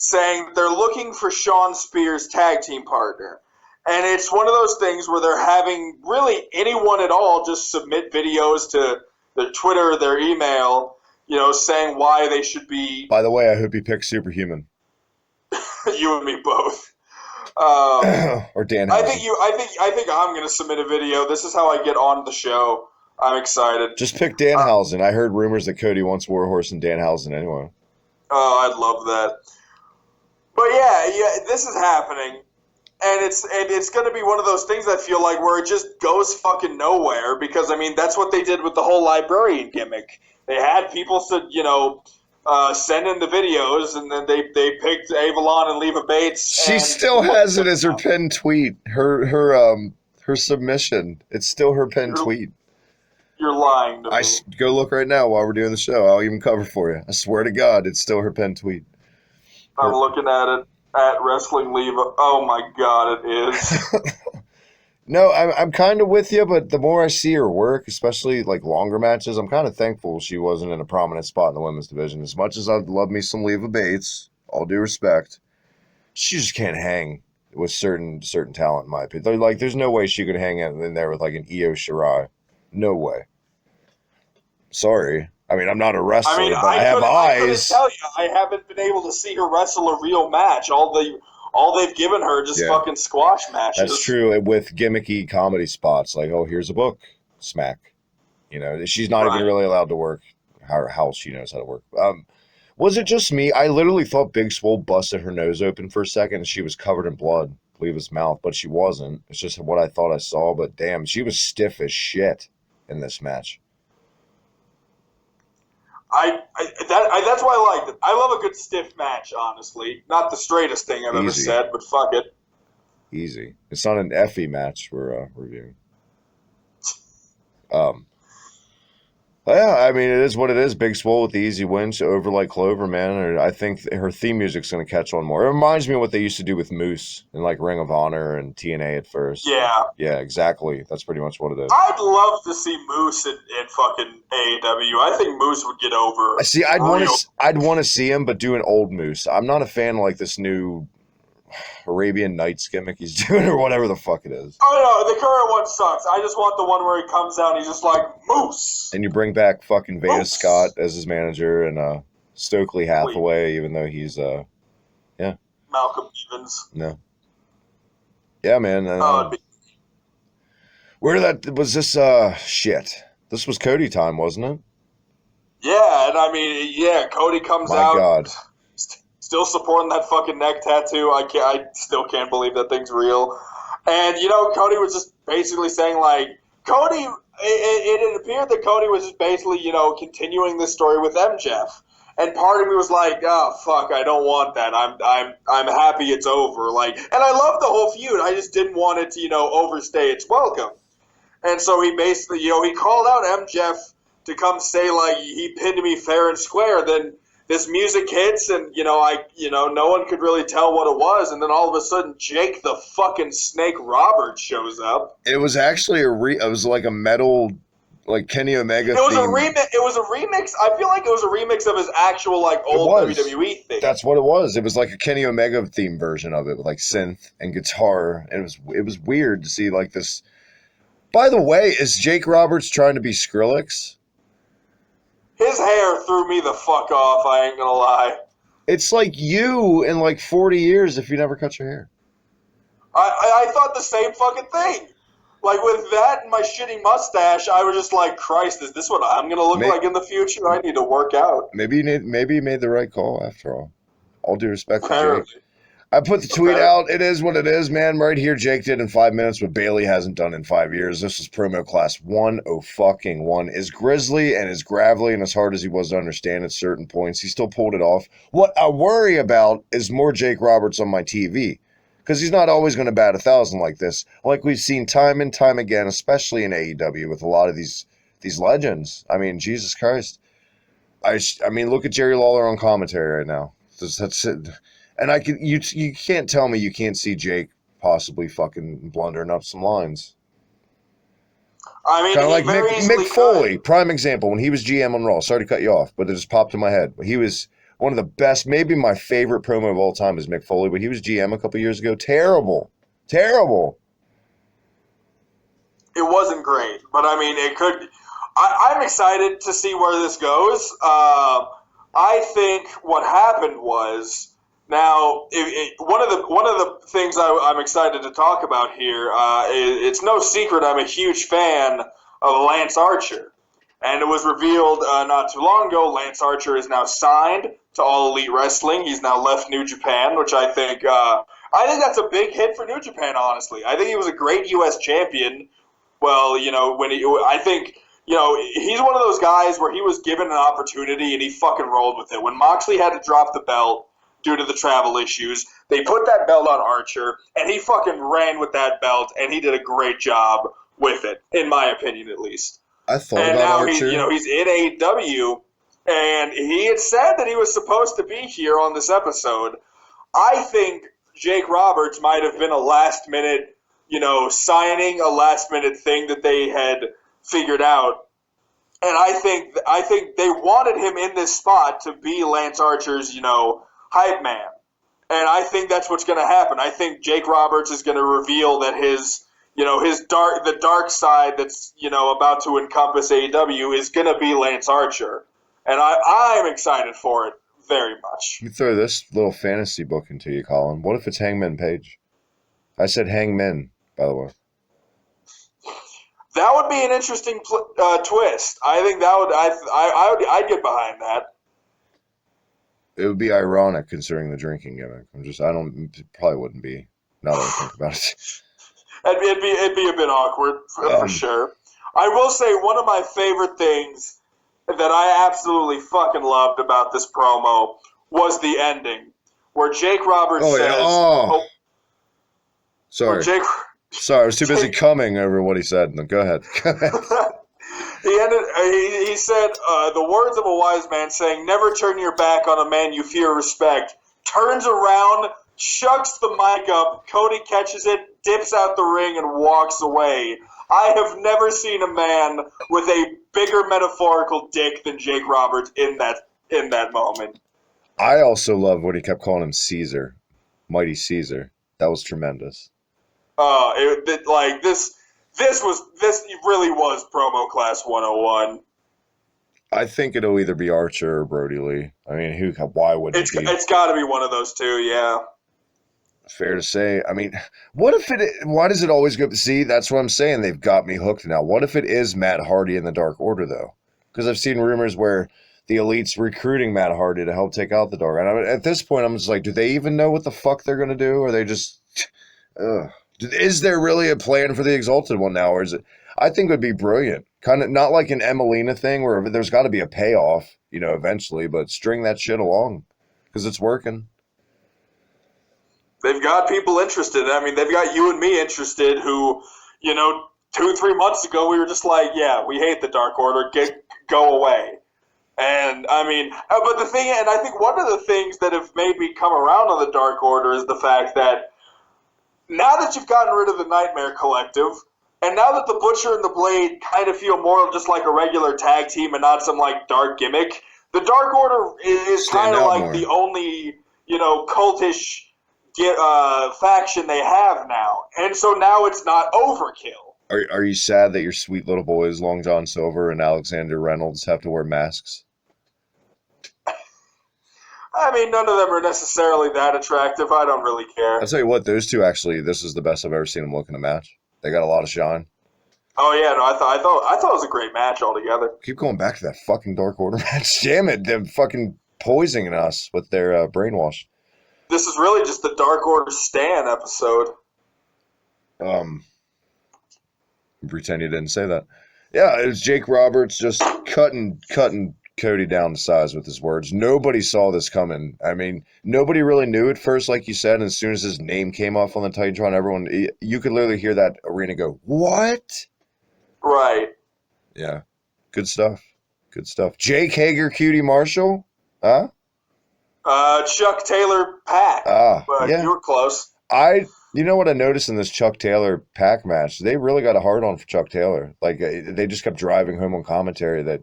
saying they're looking for Sean Spears' tag team partner. And it's one of those things where they're having really anyone at all just submit videos to their Twitter, their email, saying why they should be. By the way, I hope he picks Superhuman. You and me both. Or Dan. I think I'm going to submit a video. This is how I get on the show. I'm excited. Just pick Danhausen. I heard rumors that Cody wants Warhorse and Danhausen anyway. Oh, I'd love that. But yeah, this is happening, and it's going to be one of those things I feel like where it just goes fucking nowhere because I mean that's what they did with the whole librarian gimmick. They had people send in the videos, and then they picked Avalon and Leva Bates. She still has it as her pinned tweet. Her submission. It's still her pinned tweet. You're lying to me. Go look right now while we're doing the show. I'll even cover for you. I swear to God, it's still her pinned tweet. I'm looking at it at Wrestling Leva. Oh my God, it is. No, I'm kind of with you, but the more I see her work, especially like longer matches, I'm kind of thankful she wasn't in a prominent spot in the women's division. As much as I'd love me some Leva Bates, all due respect, she just can't hang with certain talent in my opinion. Like, there's no way she could hang in there with like an Io Shirai. No way. Sorry. I mean, I'm not a I mean, wrestler, but I have I couldn't eyes. tell you. I haven't been able to see her wrestle a real match. All they've given her just Yeah, fucking squash that's matches. true. With gimmicky comedy spots, like, oh, here's a book, smack. She's not even Right. really allowed to work how she knows how to work. Was it just me? I literally thought Big Swole busted her nose open for a second and she was covered in blood, leave his mouth, but she wasn't. It's just what I thought I saw, but damn, she was stiff as shit in this match. That's why I liked it. I love a good stiff match, honestly. Not the straightest thing I've ever Easy. said, but fuck it. Easy. It's not an Effie match we're reviewing. Um, Yeah, I mean, it is what it is. Big Swole with the easy wins over like Clover, man. I think her theme music's going to catch on more. It reminds me of what they used to do with Moose in like Ring of Honor and TNA at first. Yeah. Yeah, exactly. That's pretty much what it is. I'd love to see Moose in fucking AEW. I think Moose would get over. See, I'd want to see him, but do an old Moose. I'm not a fan of like this new Arabian Nights gimmick he's doing or whatever the fuck it is. Oh no, the current one sucks. I just want the one where he comes out and he's just like Moose. And you bring back fucking Veda Moose. Scott as his manager and Stokely Hathaway, even though he's Malcolm Evans. No. Yeah, man. Where that was this shit. This was Cody time, wasn't it? Yeah, and I mean, yeah, Cody comes My out. God. Still supporting that fucking neck tattoo. I still can't believe that thing's real. And Cody was just basically saying like Cody. It appeared that Cody was just basically continuing this story with MJF. And part of me was like, oh fuck, I don't want that. I'm happy it's over. Like, and I love the whole feud. I just didn't want it to overstay its welcome. And so he basically he called out MJF to come say like he pinned me fair and square. Then this music hits, and no one could really tell what it was, and then all of a sudden, Jake the fucking Snake Roberts shows up. It was actually it was like a metal, like Kenny Omega. It was theme. a remix. It was a remix. I feel like it was a remix of his actual like old WWE thing. That's what it was. It was like a Kenny Omega theme version of it with like synth and guitar. And it was weird to see like this. By the way, is Jake Roberts trying to be Skrillex? His hair threw me the fuck off, I ain't gonna lie. It's like you in like 40 years if you never cut your hair. I thought the same fucking thing. Like, with that and my shitty mustache, I was just like, Christ, is this what I'm gonna look like in the future? I need to work out. Maybe you made the right call after all. All due respect to Apparently. Jake. I put the tweet out. It is what it is, man. Right here, Jake did in 5 minutes what Bailey hasn't done in 5 years. This is promo class 101. As grizzly and as gravelly and as hard as he was to understand at certain points, he still pulled it off. What I worry about is more Jake Roberts on my TV. Because he's not always going to bat 1,000 like this. Like we've seen time and time again, especially in AEW with a lot of these legends. I mean, Jesus Christ. I mean, look at Jerry Lawler on commentary right now. That's it. And you can't tell me you can't see Jake possibly fucking blundering up some lines. I mean, kind of like Mick Foley, prime example, when he was GM on Raw. Sorry to cut you off, but it just popped in my head. He was one of the best, maybe my favorite promo of all time is Mick Foley, but he was GM a couple years ago. Terrible. It wasn't great, but I mean, it could. I'm excited to see where this goes. I think what happened was. Now, one of the things I'm excited to talk about here, it's no secret I'm a huge fan of Lance Archer. And it was revealed not too long ago, Lance Archer is now signed to All Elite Wrestling. He's now left New Japan, which I think that's a big hit for New Japan, honestly. I think he was a great U.S. champion. Well, he's one of those guys where he was given an opportunity and he fucking rolled with it. When Moxley had to drop the belt, due to the travel issues, they put that belt on Archer, and he fucking ran with that belt, and he did a great job with it, in my opinion, at least. I thought and about now Archer. He's in AEW, and he had said that he was supposed to be here on this episode. I think Jake Roberts might have been a last-minute signing a last-minute thing that they had figured out. And I think they wanted him in this spot to be Lance Archer's, hype man. And I think that's what's going to happen. I think Jake Roberts is going to reveal that the dark side that's, about to encompass AEW is going to be Lance Archer. And I'm excited for it very much. You throw this little fantasy book into you, Colin. What if it's Hangman Page? I said Hangman, by the way. That would be an interesting twist. I think that would I'd get behind that. It would be ironic considering the drinking gimmick. It probably wouldn't be. Now that I think about it. It'd be a bit awkward for sure. I will say one of my favorite things that I absolutely fucking loved about this promo was the ending, where Jake Roberts says, yeah. Oh. Sorry. Sorry, I was too busy coming over what he said. No, go ahead. He said the words of a wise man saying, "Never turn your back on a man you fear respect." Turns around, chucks the mic up, Cody catches it, dips out the ring, and walks away. I have never seen a man with a bigger metaphorical dick than Jake Roberts in that moment. I also love when he kept calling him Caesar, Mighty Caesar. That was tremendous. This really was promo class 101. I think it'll either be Archer or Brody Lee. I mean, why would it be? It's got to be one of those two, yeah. Fair to say. I mean, why does it always go? See, that's what I'm saying. They've got me hooked now. What if it is Matt Hardy in the Dark Order, though? Because I've seen rumors where the Elite's recruiting Matt Hardy to help take out the Dark. And at this point, I'm just like, do they even know what the fuck they're going to do? Or are they just... Is there really a plan for the Exalted One now? Or is it... I think it would be brilliant. Kind of not like an Emelina thing where there's got to be a payoff, eventually, but string that shit along because it's working. They've got people interested. I mean, they've got you and me interested who, 2-3 months ago, we were just like, yeah, we hate the Dark Order. Go away. And, I mean, but the thing, and I think one of the things that have made me come around on the Dark Order is the fact that now that you've gotten rid of the Nightmare Collective, and now that the Butcher and the Blade kind of feel more of just like a regular tag team and not some, like, dark gimmick, the Dark Order is kind of like the only, cultish faction they have now. And so now it's not overkill. Are you sad that your sweet little boys, Long John Silver and Alexander Reynolds, have to wear masks? I mean, none of them are necessarily that attractive. I don't really care. I'll tell you what, those two actually, this is the best I've ever seen them look in a match. They got a lot of shine. Oh yeah, no, I thought it was a great match altogether. Keep going back to that fucking Dark Order match. Damn it, they're fucking poisoning us with their brainwash. This is really just the Dark Order Stan episode. Pretend you didn't say that. Yeah, it was Jake Roberts just cutting Cody down to size with his words. Nobody saw this coming. I mean, nobody really knew at first, like you said, and as soon as his name came off on the Titantron, you could literally hear that arena go, what? Right. Yeah. Good stuff. Good stuff. Jake Hager, Cutie Marshall? Huh? Chuck Taylor Pack. Yeah. You were close. You know what I noticed in this Chuck Taylor Pack match? They really got a hard on for Chuck Taylor. Like, they just kept driving home on commentary that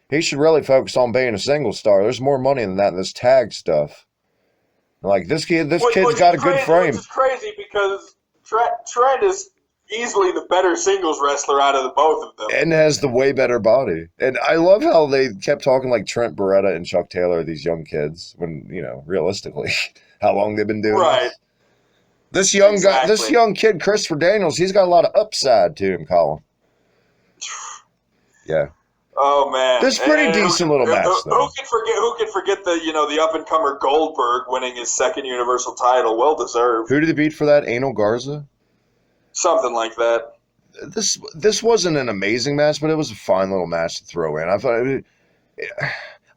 he should really focus on being a single star. There's more money than that in this tag stuff. Like, this kid's got a good frame. Which is crazy because Trent is easily the better singles wrestler out of the both of them. And has the way better body. And I love how they kept talking like Trent Beretta and Chuck Taylor are these young kids when, realistically, how long they've been doing right. This young guy, this young kid, Christopher Daniels, he's got a lot of upside to him, Colin. Yeah. Oh man, this is pretty decent little match. Though. Who can forget the up and comer Goldberg winning his second Universal title? Well deserved. Who did he beat for that? Anal Garza. Something like that. This wasn't an amazing match, but it was a fine little match to throw in. I thought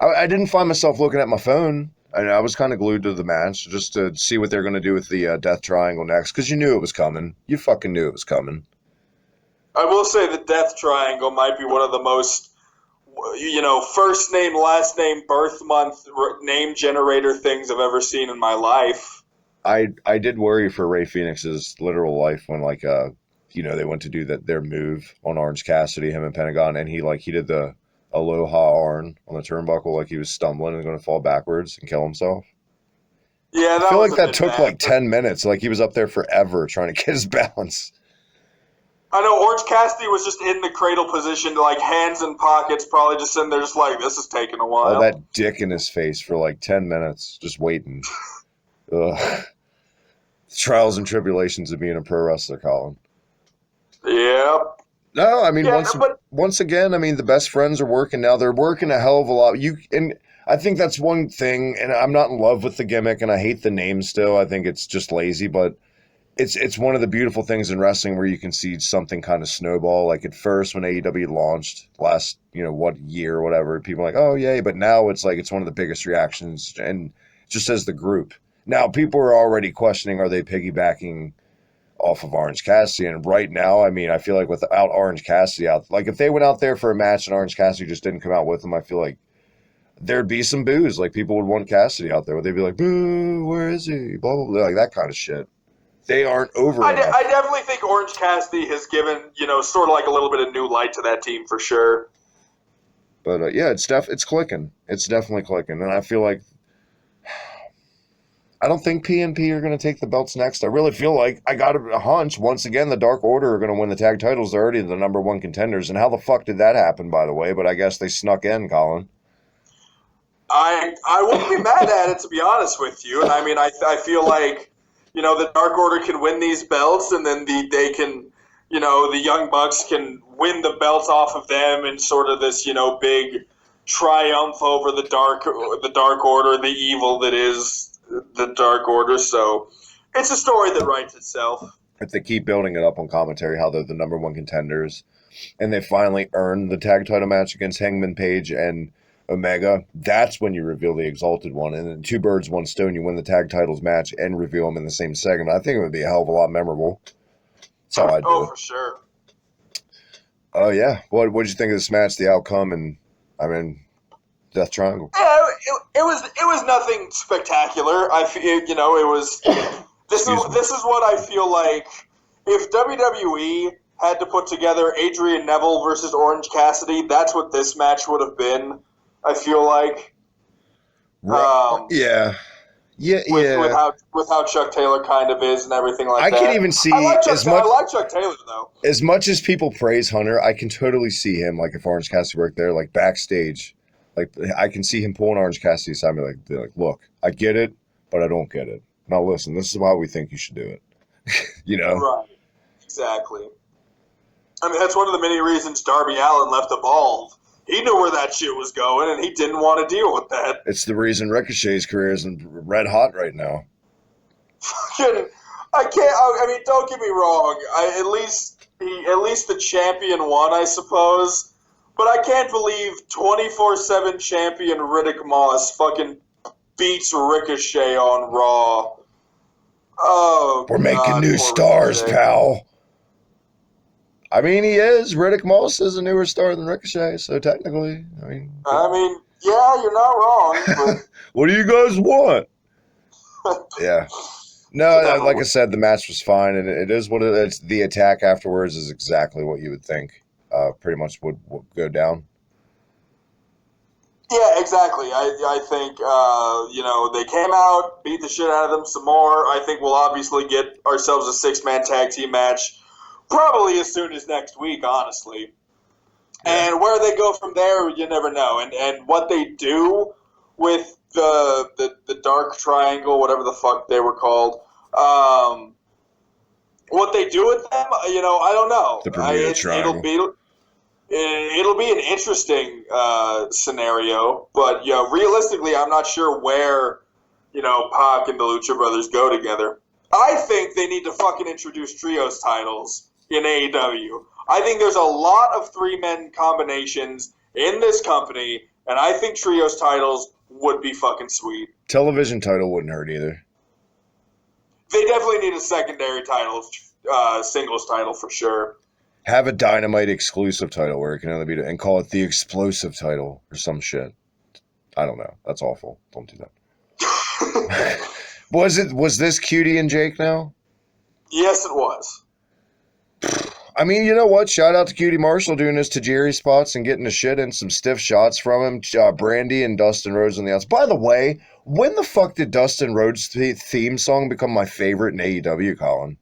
I didn't find myself looking at my phone. I was kind of glued to the match just to see what they're going to do with the Death Triangle next, because you knew it was coming. You fucking knew it was coming. I will say the Death Triangle might be one of the most, first name, last name, birth month, name generator things I've ever seen in my life. I did worry for Ray Phoenix's literal life when they went to do their move on Orange Cassidy, him and Pentagon, and he did the Aloha Arn on the turnbuckle like he was stumbling and going to fall backwards and kill himself. Yeah, I feel was like a that bit took bad. like 10 minutes. Like he was up there forever trying to get his balance. I know Orange Cassidy was just in the cradle position, like hands in pockets, probably just sitting there just like, this is taking a while. All that dick in his face for like 10 minutes, just waiting. Ugh. Trials and tribulations of being a pro wrestler, Colin. Yep. No, I mean, Yeah, once again, I mean, the best friends are working now. They're working a hell of a lot. And I think that's one thing, and I'm not in love with the gimmick, and I hate the name still. I think it's just lazy, but it's one of the beautiful things in wrestling where you can see something kind of snowball. Like at first when AEW launched last, what year or whatever, people are like, oh, yay. But now it's like it's one of the biggest reactions, and just as the group. Now, people are already questioning, are they piggybacking off of Orange Cassidy? And right now, I mean, I feel like without Orange Cassidy out, like if they went out there for a match and Orange Cassidy just didn't come out with them, I feel like there'd be some boos. Like people would want Cassidy out there. They'd be like, boo, where is he? Blah, blah, blah. Like that kind of shit. They aren't over I enough. I definitely think Orange Cassidy has given, sort of like a little bit of new light to that team for sure. But yeah, it's clicking. It's definitely clicking. And I feel like I don't think PNP are going to take the belts next. I really feel like I got a hunch. Once again, the Dark Order are going to win the tag titles. They're already the number one contenders. And how the fuck did that happen, by the way? But I guess they snuck in, Colin. I wouldn't be mad at it, to be honest with you. And I mean, I feel like, the Dark Order can win these belts, and then they can, the Young Bucks can win the belts off of them in sort of this, big triumph over the Dark Order, the evil that is the Dark Order. So it's a story that writes itself. If they keep building it up on commentary, how they're the number one contenders, and they finally earned the tag title match against Hangman Page and Omega, that's when you reveal the Exalted One. And then two birds, one stone, you win the tag titles match and reveal them in the same segment. I think it would be a hell of a lot memorable. That's how I do. Oh, for sure. Oh, yeah. What did you think of this match, the outcome, and, I mean, Death Triangle? Yeah, it was nothing spectacular. I feel, it was... This is what I feel like if WWE had to put together Adrian Neville versus Orange Cassidy, that's what this match would have been. I feel like, yeah. With how Chuck Taylor kind of is and everything like that. I can even see I like Chuck Taylor though. As much as people praise Hunter, I can totally see him like if Orange Cassidy worked there, like backstage, like I can see him pulling Orange Cassidy aside and be like, look, I get it, but I don't get it. Now listen, this is why we think you should do it. Right. Exactly. I mean, that's one of the many reasons Darby Allin left Evolve. He knew where that shit was going, and he didn't want to deal with that. It's the reason Ricochet's career isn't red hot right now. Fucking, I mean, don't get me wrong. At least the champion won, I suppose. But I can't believe 24/7 champion Riddick Moss fucking beats Ricochet on Raw. Oh, we're making new stars, Ricochet. pal. I mean, he is. Riddick Moss is a newer star than Ricochet, so technically, I mean, yeah, you're not wrong. But what do you guys want? Yeah. No, like I said, the match was fine, and it is what it is. The attack afterwards is exactly what you would think pretty much would go down. Yeah, exactly. I think, they came out, beat the shit out of them some more. I think we'll obviously get ourselves a 6-man tag team match probably as soon as next week, honestly. Yeah. And where they go from there, you never know. And what they do with the Dark Triangle, whatever the fuck they were called, what they do with them, I don't know. The Bermuda Triangle. It'll be an interesting scenario, but realistically, I'm not sure where Pac and the Lucha Brothers go together. I think they need to fucking introduce trios titles in AEW. I think there's a lot of 3-man combinations in this company, and I think trios titles would be fucking sweet. Television title wouldn't hurt either. They definitely need a secondary title, singles title for sure. Have a Dynamite exclusive title where it can only be and call it the explosive title or some shit. I don't know. That's awful. Don't do that. Was this Cutie and Jake now? Yes, it was. I mean, you know what? Shout out to Cutie Marshall doing his Tajiri spots and getting the shit in some stiff shots from him. Brandy and Dustin Rhodes on the outs. By the way, when the fuck did Dustin Rhodes' theme song become my favorite in AEW, Colin?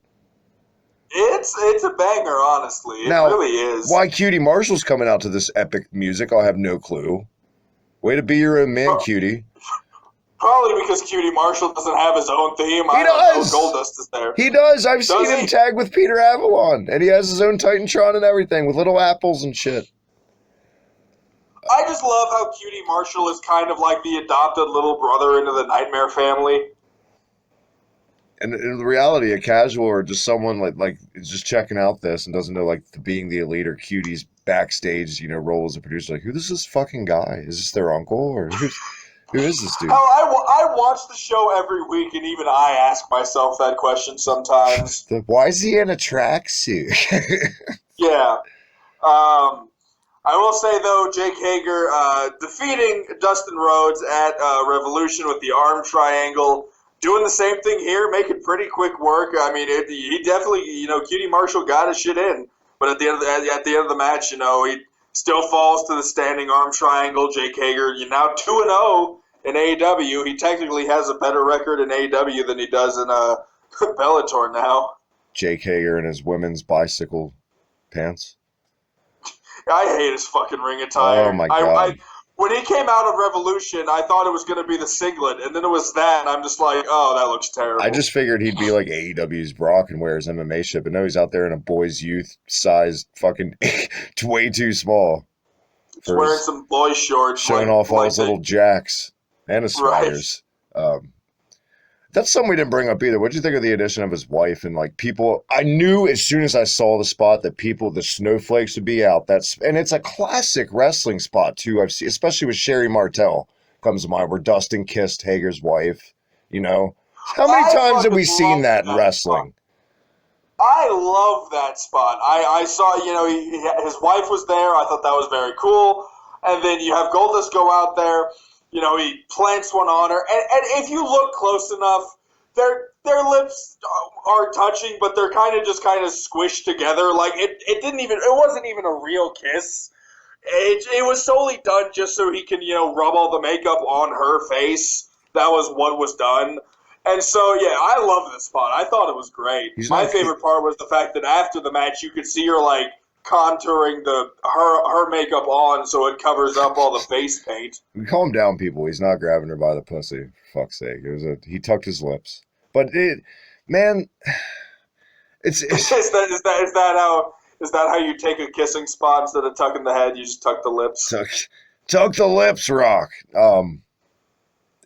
It's a banger, honestly. It Now, really is. why Cutie Marshall's coming out to this epic music, I'll have no clue. Way to be your own man, Cutie. Probably because Cutie Marshall doesn't have his own theme. He does. Goldust is there. He does. I've seen him tag with Peter Avalon, and he has his own Titantron and everything with little apples and shit. I just love how Cutie Marshall is kind of like the adopted little brother into the Nightmare family. And in reality, a casual or just someone like is just checking out this and doesn't know like being the elite or Cutie's backstage, role as a producer. Like, who is this fucking guy? Is this their uncle or who is this dude? I watch the show every week, and even I ask myself that question sometimes. Why is he in a tracksuit? Yeah. I will say, though, Jake Hager defeating Dustin Rhodes at Revolution with the arm triangle, doing the same thing here, making pretty quick work. I mean, he definitely, Cutie Marshall got his shit in, but at the end of the match, he still falls to the standing arm triangle. Jake Hager, now 2-0 in AEW. He technically has a better record in AEW than he does in Bellator now. Jake Hager in his women's bicycle pants. I hate his fucking ring attire. Oh my god! When he came out of Revolution, I thought it was going to be the singlet, and then it was that, and I'm just like, oh, that looks terrible. I just figured he'd be like AEW's Brock and wear his MMA shit, but no, he's out there in a boys' youth sized fucking way too small. He's wearing some boy shorts. Showing off all his little jacks and his spiders. Right. That's something we didn't bring up either. What did you think of the addition of his wife and people? I knew as soon as I saw the spot that the snowflakes would be out. And it's a classic wrestling spot too. I've seen, especially with Sherry Martel comes to mind, where Dustin kissed Hager's wife. How many times have we seen that in wrestling? I love that spot. I saw, his wife was there. I thought that was very cool. And then you have Goldust go out there. He plants one on her, and if you look close enough, their lips are touching, but they're kind of squished together. Like it wasn't even a real kiss. It was solely done just so he can rub all the makeup on her face. That was what was done, and so yeah, I love this spot. I thought it was great. My favorite part was the fact that after the match, you could see her contouring her makeup on so it covers up all the face paint. Calm down, people. He's not grabbing her by the pussy. For fuck's sake. He tucked his lips. But is that how you take a kissing spot instead of tucking the head? You just tuck the lips. Tuck the lips, Rock.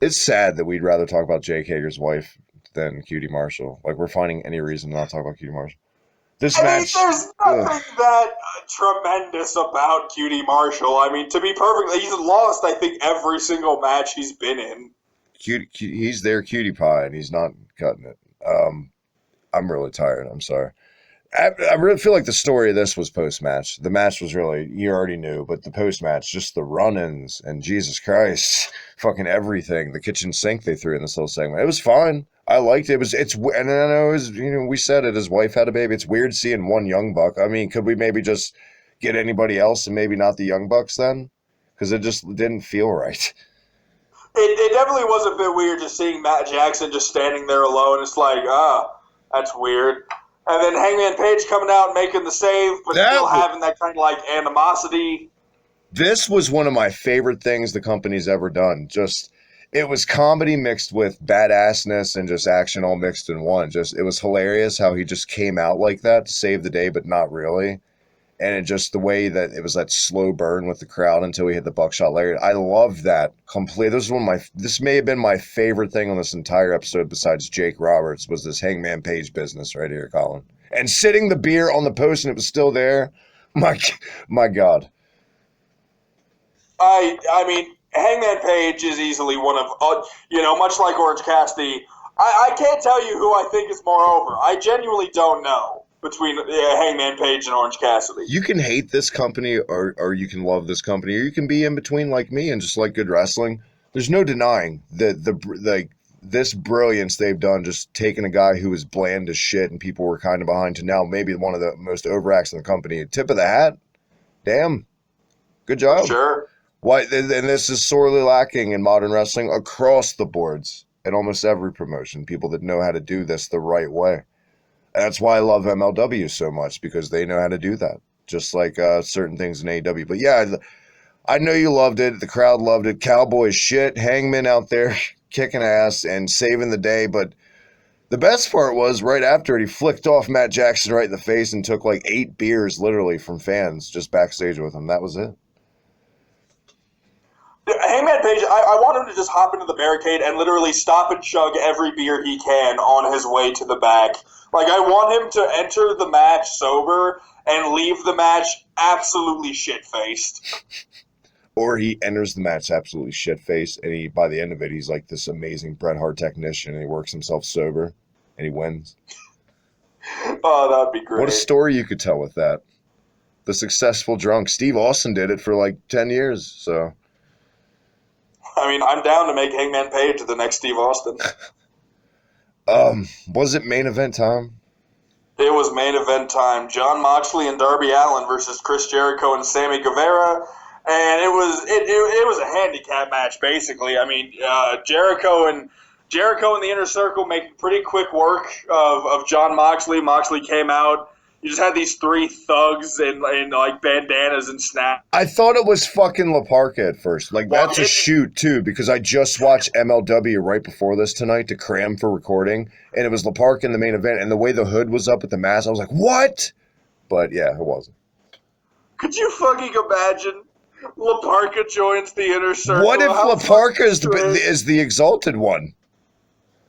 It's sad that we'd rather talk about Jake Hager's wife than Cutie Marshall. Like we're finding any reason to not talk about Cutie Marshall. This match. There's nothing that tremendous about Cutie Marshall. I mean, to be perfectly, he's lost, I think, every single match he's been in. He's their cutie pie, and he's not cutting it. I'm really tired. I'm sorry. I really feel like the story of this was post-match. The match was really, you already knew, but the post-match, just the run-ins, and Jesus Christ, fucking everything. The kitchen sink they threw in this little segment. It was fine. I liked it. And I know we said it, his wife had a baby. It's weird seeing one Young Buck. I mean, could we maybe just get anybody else and maybe not the Young Bucks then? Because it just didn't feel right. It definitely was a bit weird just seeing Matt Jackson just standing there alone. It's like, that's weird. And then Hangman Page coming out and making the save, but still having that kind of animosity. This was one of my favorite things the company's ever done. It was comedy mixed with badassness and just action all mixed in one. It was hilarious how he just came out like that to save the day, but not really. And the way that it was that slow burn with the crowd until he hit the buckshot lariat. I loved that completely. This may have been my favorite thing on this entire episode besides Jake Roberts was this Hangman Page business right here, Colin. And sitting the beer on the post and it was still there. My God. I mean, Hangman Page is easily one of, much like Orange Cassidy, I can't tell you who I think is more over. I genuinely don't know between Hangman Page and Orange Cassidy. You can hate this company or you can love this company, or you can be in between like me and just like good wrestling. There's no denying that this brilliance they've done, just taking a guy who was bland as shit and people were kind of behind to now maybe one of the most overacts in the company. Tip of the hat. Damn. Good job. Sure. Why? And this is sorely lacking in modern wrestling across the boards in almost every promotion. People that know how to do this the right way. And that's why I love MLW so much, because they know how to do that. Just like certain things in AEW. But yeah, I know you loved it. The crowd loved it. Cowboy shit. Hangman out there kicking ass and saving the day. But the best part was right after it, he flicked off Matt Jackson right in the face and took like 8 beers literally from fans just backstage with him. That was it. Hangman Page, I want him to just hop into the barricade and literally stop and chug every beer he can on his way to the back. Like, I want him to enter the match sober and leave the match absolutely shit-faced. Or he enters the match absolutely shit-faced, and by the end of it, he's like this amazing Bret Hart technician, and he works himself sober, and he wins. Oh, that'd be great. What a story you could tell with that. The successful drunk. Steve Austin did it for like 10 years, so... I mean, I'm down to make Hangman Page the next Steve Austin. Was it main event time? It was main event time. Jon Moxley and Darby Allin versus Chris Jericho and Sammy Guevara, and it was a handicap match basically. I mean, Jericho and the Inner Circle making pretty quick work of Jon Moxley. Moxley came out. You just had these 3 thugs in like bandanas and snaps. I thought it was fucking La Parka at first. Like, that's a shoot, too, because I just watched MLW right before this tonight to cram for recording, and it was La Parka in the main event, and the way the hood was up at the mask, I was like, what? But, yeah, it wasn't. Could you fucking imagine La Parka joins the Inner Circle? What if La Parka is the exalted one?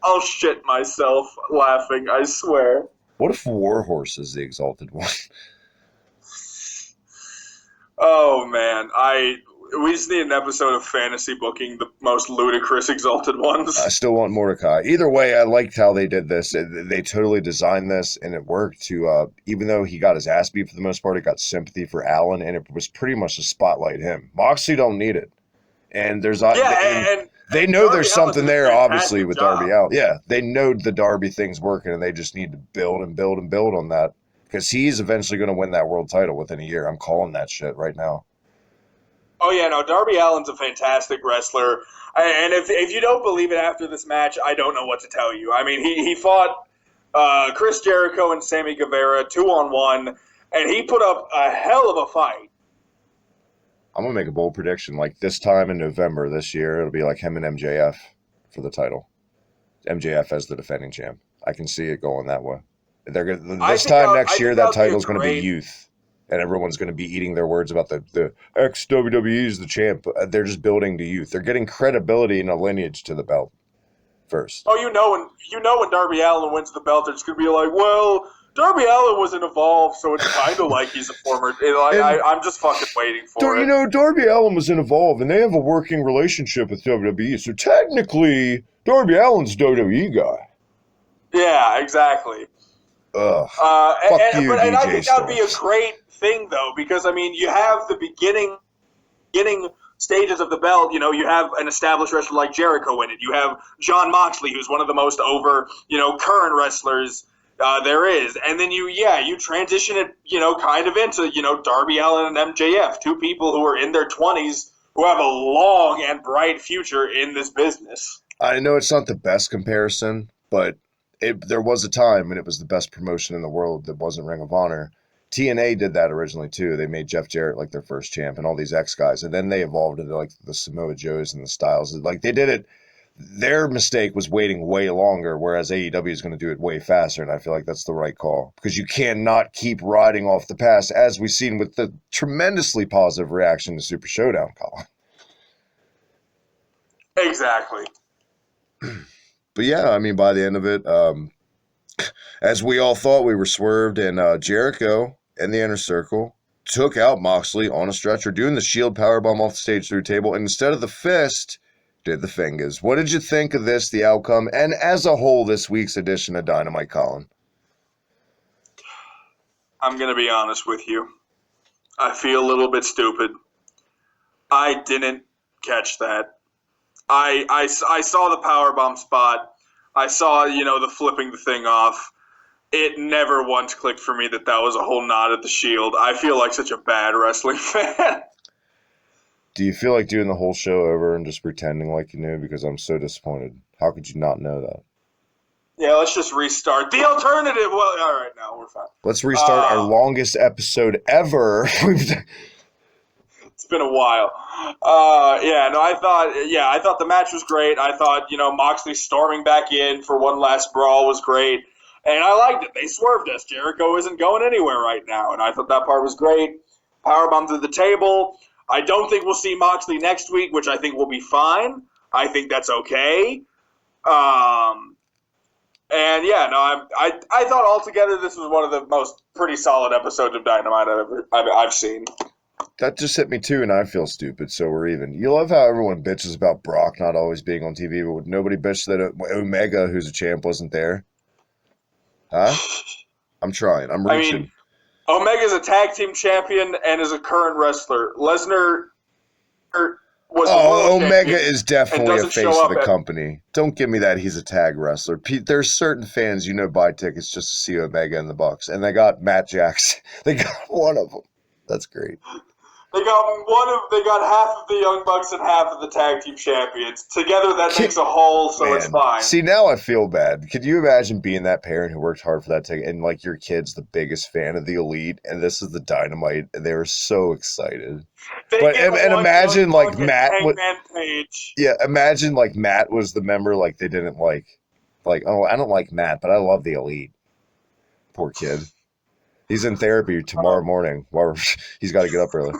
I'll shit myself laughing, I swear. What if Warhorse is the exalted one? Oh man, we just need an episode of fantasy booking the most ludicrous exalted ones. I still want Mordecai. Either way, I liked how they did this. They totally designed this, and it worked. To even though he got his ass beat for the most part, it got sympathy for Allen, and it was pretty much to spotlight him. Moxley don't need it, and there's they know there's something there, obviously, with Darby Allin. Yeah, they know the Darby thing's working, and they just need to build and build and build on that, because he's eventually going to win that world title within a year. I'm calling that shit right now. Oh, yeah, no, Darby Allin's a fantastic wrestler, and if you don't believe it after this match, I don't know what to tell you. I mean, he fought Chris Jericho and Sammy Guevara 2-on-1, and he put up a hell of a fight. I'm going to make a bold prediction. Like, this time in November this year, it'll be like him and MJF for the title. MJF as the defending champ. I can see it going that way. This time next year, that title's going to be youth. And everyone's going to be eating their words about the ex-WWE is the champ. They're just building to youth. They're getting credibility and a lineage to the belt first. Oh, you know when Darby Allin wins the belt, it's going to be like, well, Darby Allin wasn't involved, so it's kind of like he's a former. I'm just fucking waiting for it. You know, Darby Allin was involved, and they have a working relationship with WWE. So technically, Darby Allin's WWE guy. Yeah, exactly. Ugh. And I think that would be a great thing, though, because I mean, you have the beginning stages of the belt. You know, you have an established wrestler like Jericho in it. You have Jon Moxley, who's one of the most over, current wrestlers there is, and then you transition it, kind of into, Darby Allin and MJF, 2 people who are in their 20s who have a long and bright future in this business. I know it's not the best comparison, but there was a time when it was the best promotion in the world that wasn't Ring of Honor. TNA did that originally too. They made Jeff Jarrett like their first champ and all these X guys, and then they evolved into like the Samoa Joes and the Styles. Like they did it. Their mistake was waiting way longer, whereas AEW is going to do it way faster, and I feel like that's the right call, because you cannot keep riding off the past, as we've seen with the tremendously positive reaction to Super Showdown, Colin. Exactly. But yeah, I mean, by the end of it, as we all thought, we were swerved, and Jericho and the Inner Circle took out Moxley on a stretcher, doing the Shield powerbomb off the stage through table, and instead of the fist, did the fingers. What did you think of this, the outcome, and as a whole, this week's edition of Dynamite, Colin? I'm going to be honest with you. I feel a little bit stupid. I didn't catch that. I saw the powerbomb spot. I saw, the flipping the thing off. It never once clicked for me that was a whole nod at the Shield. I feel like such a bad wrestling fan. Do you feel like doing the whole show over and just pretending like you knew? Because I'm so disappointed. How could you not know that? Yeah, let's just restart. The alternative. Well, all right, now we're fine. Let's restart our longest episode ever. It's been a while. I thought the match was great. I thought, Moxley storming back in for one last brawl was great. And I liked it. They swerved us. Jericho isn't going anywhere right now. And I thought that part was great. Powerbomb through the table. I don't think we'll see Moxley next week, which I think will be fine. I think that's okay. I thought altogether this was one of the most pretty solid episodes of Dynamite I've seen. That just hit me too, and I feel stupid, so we're even. You love how everyone bitches about Brock not always being on TV, but nobody bitched that Omega, who's a champ, wasn't there. Huh? I'm trying. I'm reaching. I mean, Omega's a tag team champion and is a current wrestler. Lesnar was Omega is definitely a face of the company. Don't give me that he's a tag wrestler. There's certain fans, buy tickets just to see Omega in the Bucks, and they got Matt Jackson. They got one of them. That's great. They got half of the Young Bucks and half of the tag team champions. Together that makes a whole, so it's fine. See, now I feel bad. Could you imagine being that parent who worked hard for that ticket and your kid's the biggest fan of the Elite and this is the Dynamite and they were so excited. Imagine Matt imagine Matt was the member they didn't like I don't like Matt, but I love the Elite. Poor kid. He's in therapy tomorrow morning. He's got to get up early.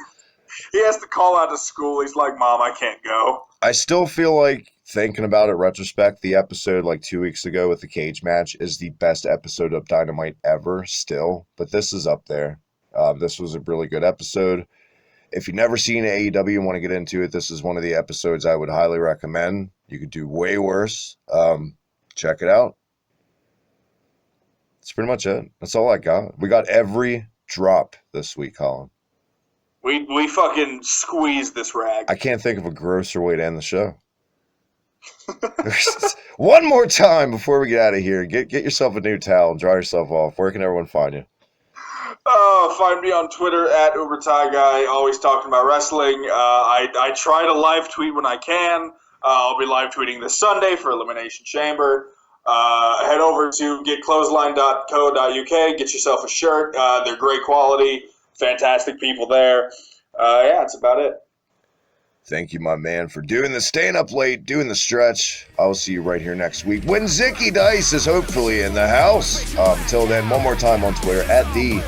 He has to call out of school. He's like, Mom, I can't go. I still feel like, thinking about it in retrospect, the episode 2 weeks ago with the cage match is the best episode of Dynamite ever still. But this is up there. This was a really good episode. If you've never seen AEW and want to get into it, this is one of the episodes I would highly recommend. You could do way worse. Check it out. That's pretty much it. That's all I got. We got every drop this week, Colin. We fucking squeezed this rag. I can't think of a grosser way to end the show. One more time before we get out of here. Get yourself a new towel and dry yourself off. Where can everyone find you? Find me on Twitter at UberTieGuy, always talking about wrestling. I try to live tweet when I can. I'll be live tweeting this Sunday for Elimination Chamber. Head over to getclothesline.co.uk. Get yourself a shirt. They're great quality. Fantastic people there. That's about it. Thank you, my man, for doing the staying up late, doing the stretch. I'll see you right here next week when Zicky Dice is hopefully in the house. Until then, one more time on Twitter at the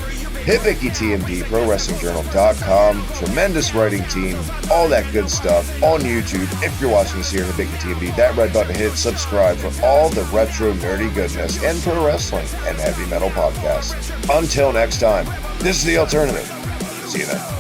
Hibiki TMD, ProWrestlingJournal.com. Tremendous writing team, all that good stuff on YouTube. If you're watching this here, Hibiki TMD, that red button, hit subscribe for all the retro nerdy goodness and pro wrestling and heavy metal podcasts. Until next time, this is The Alternative. See you then.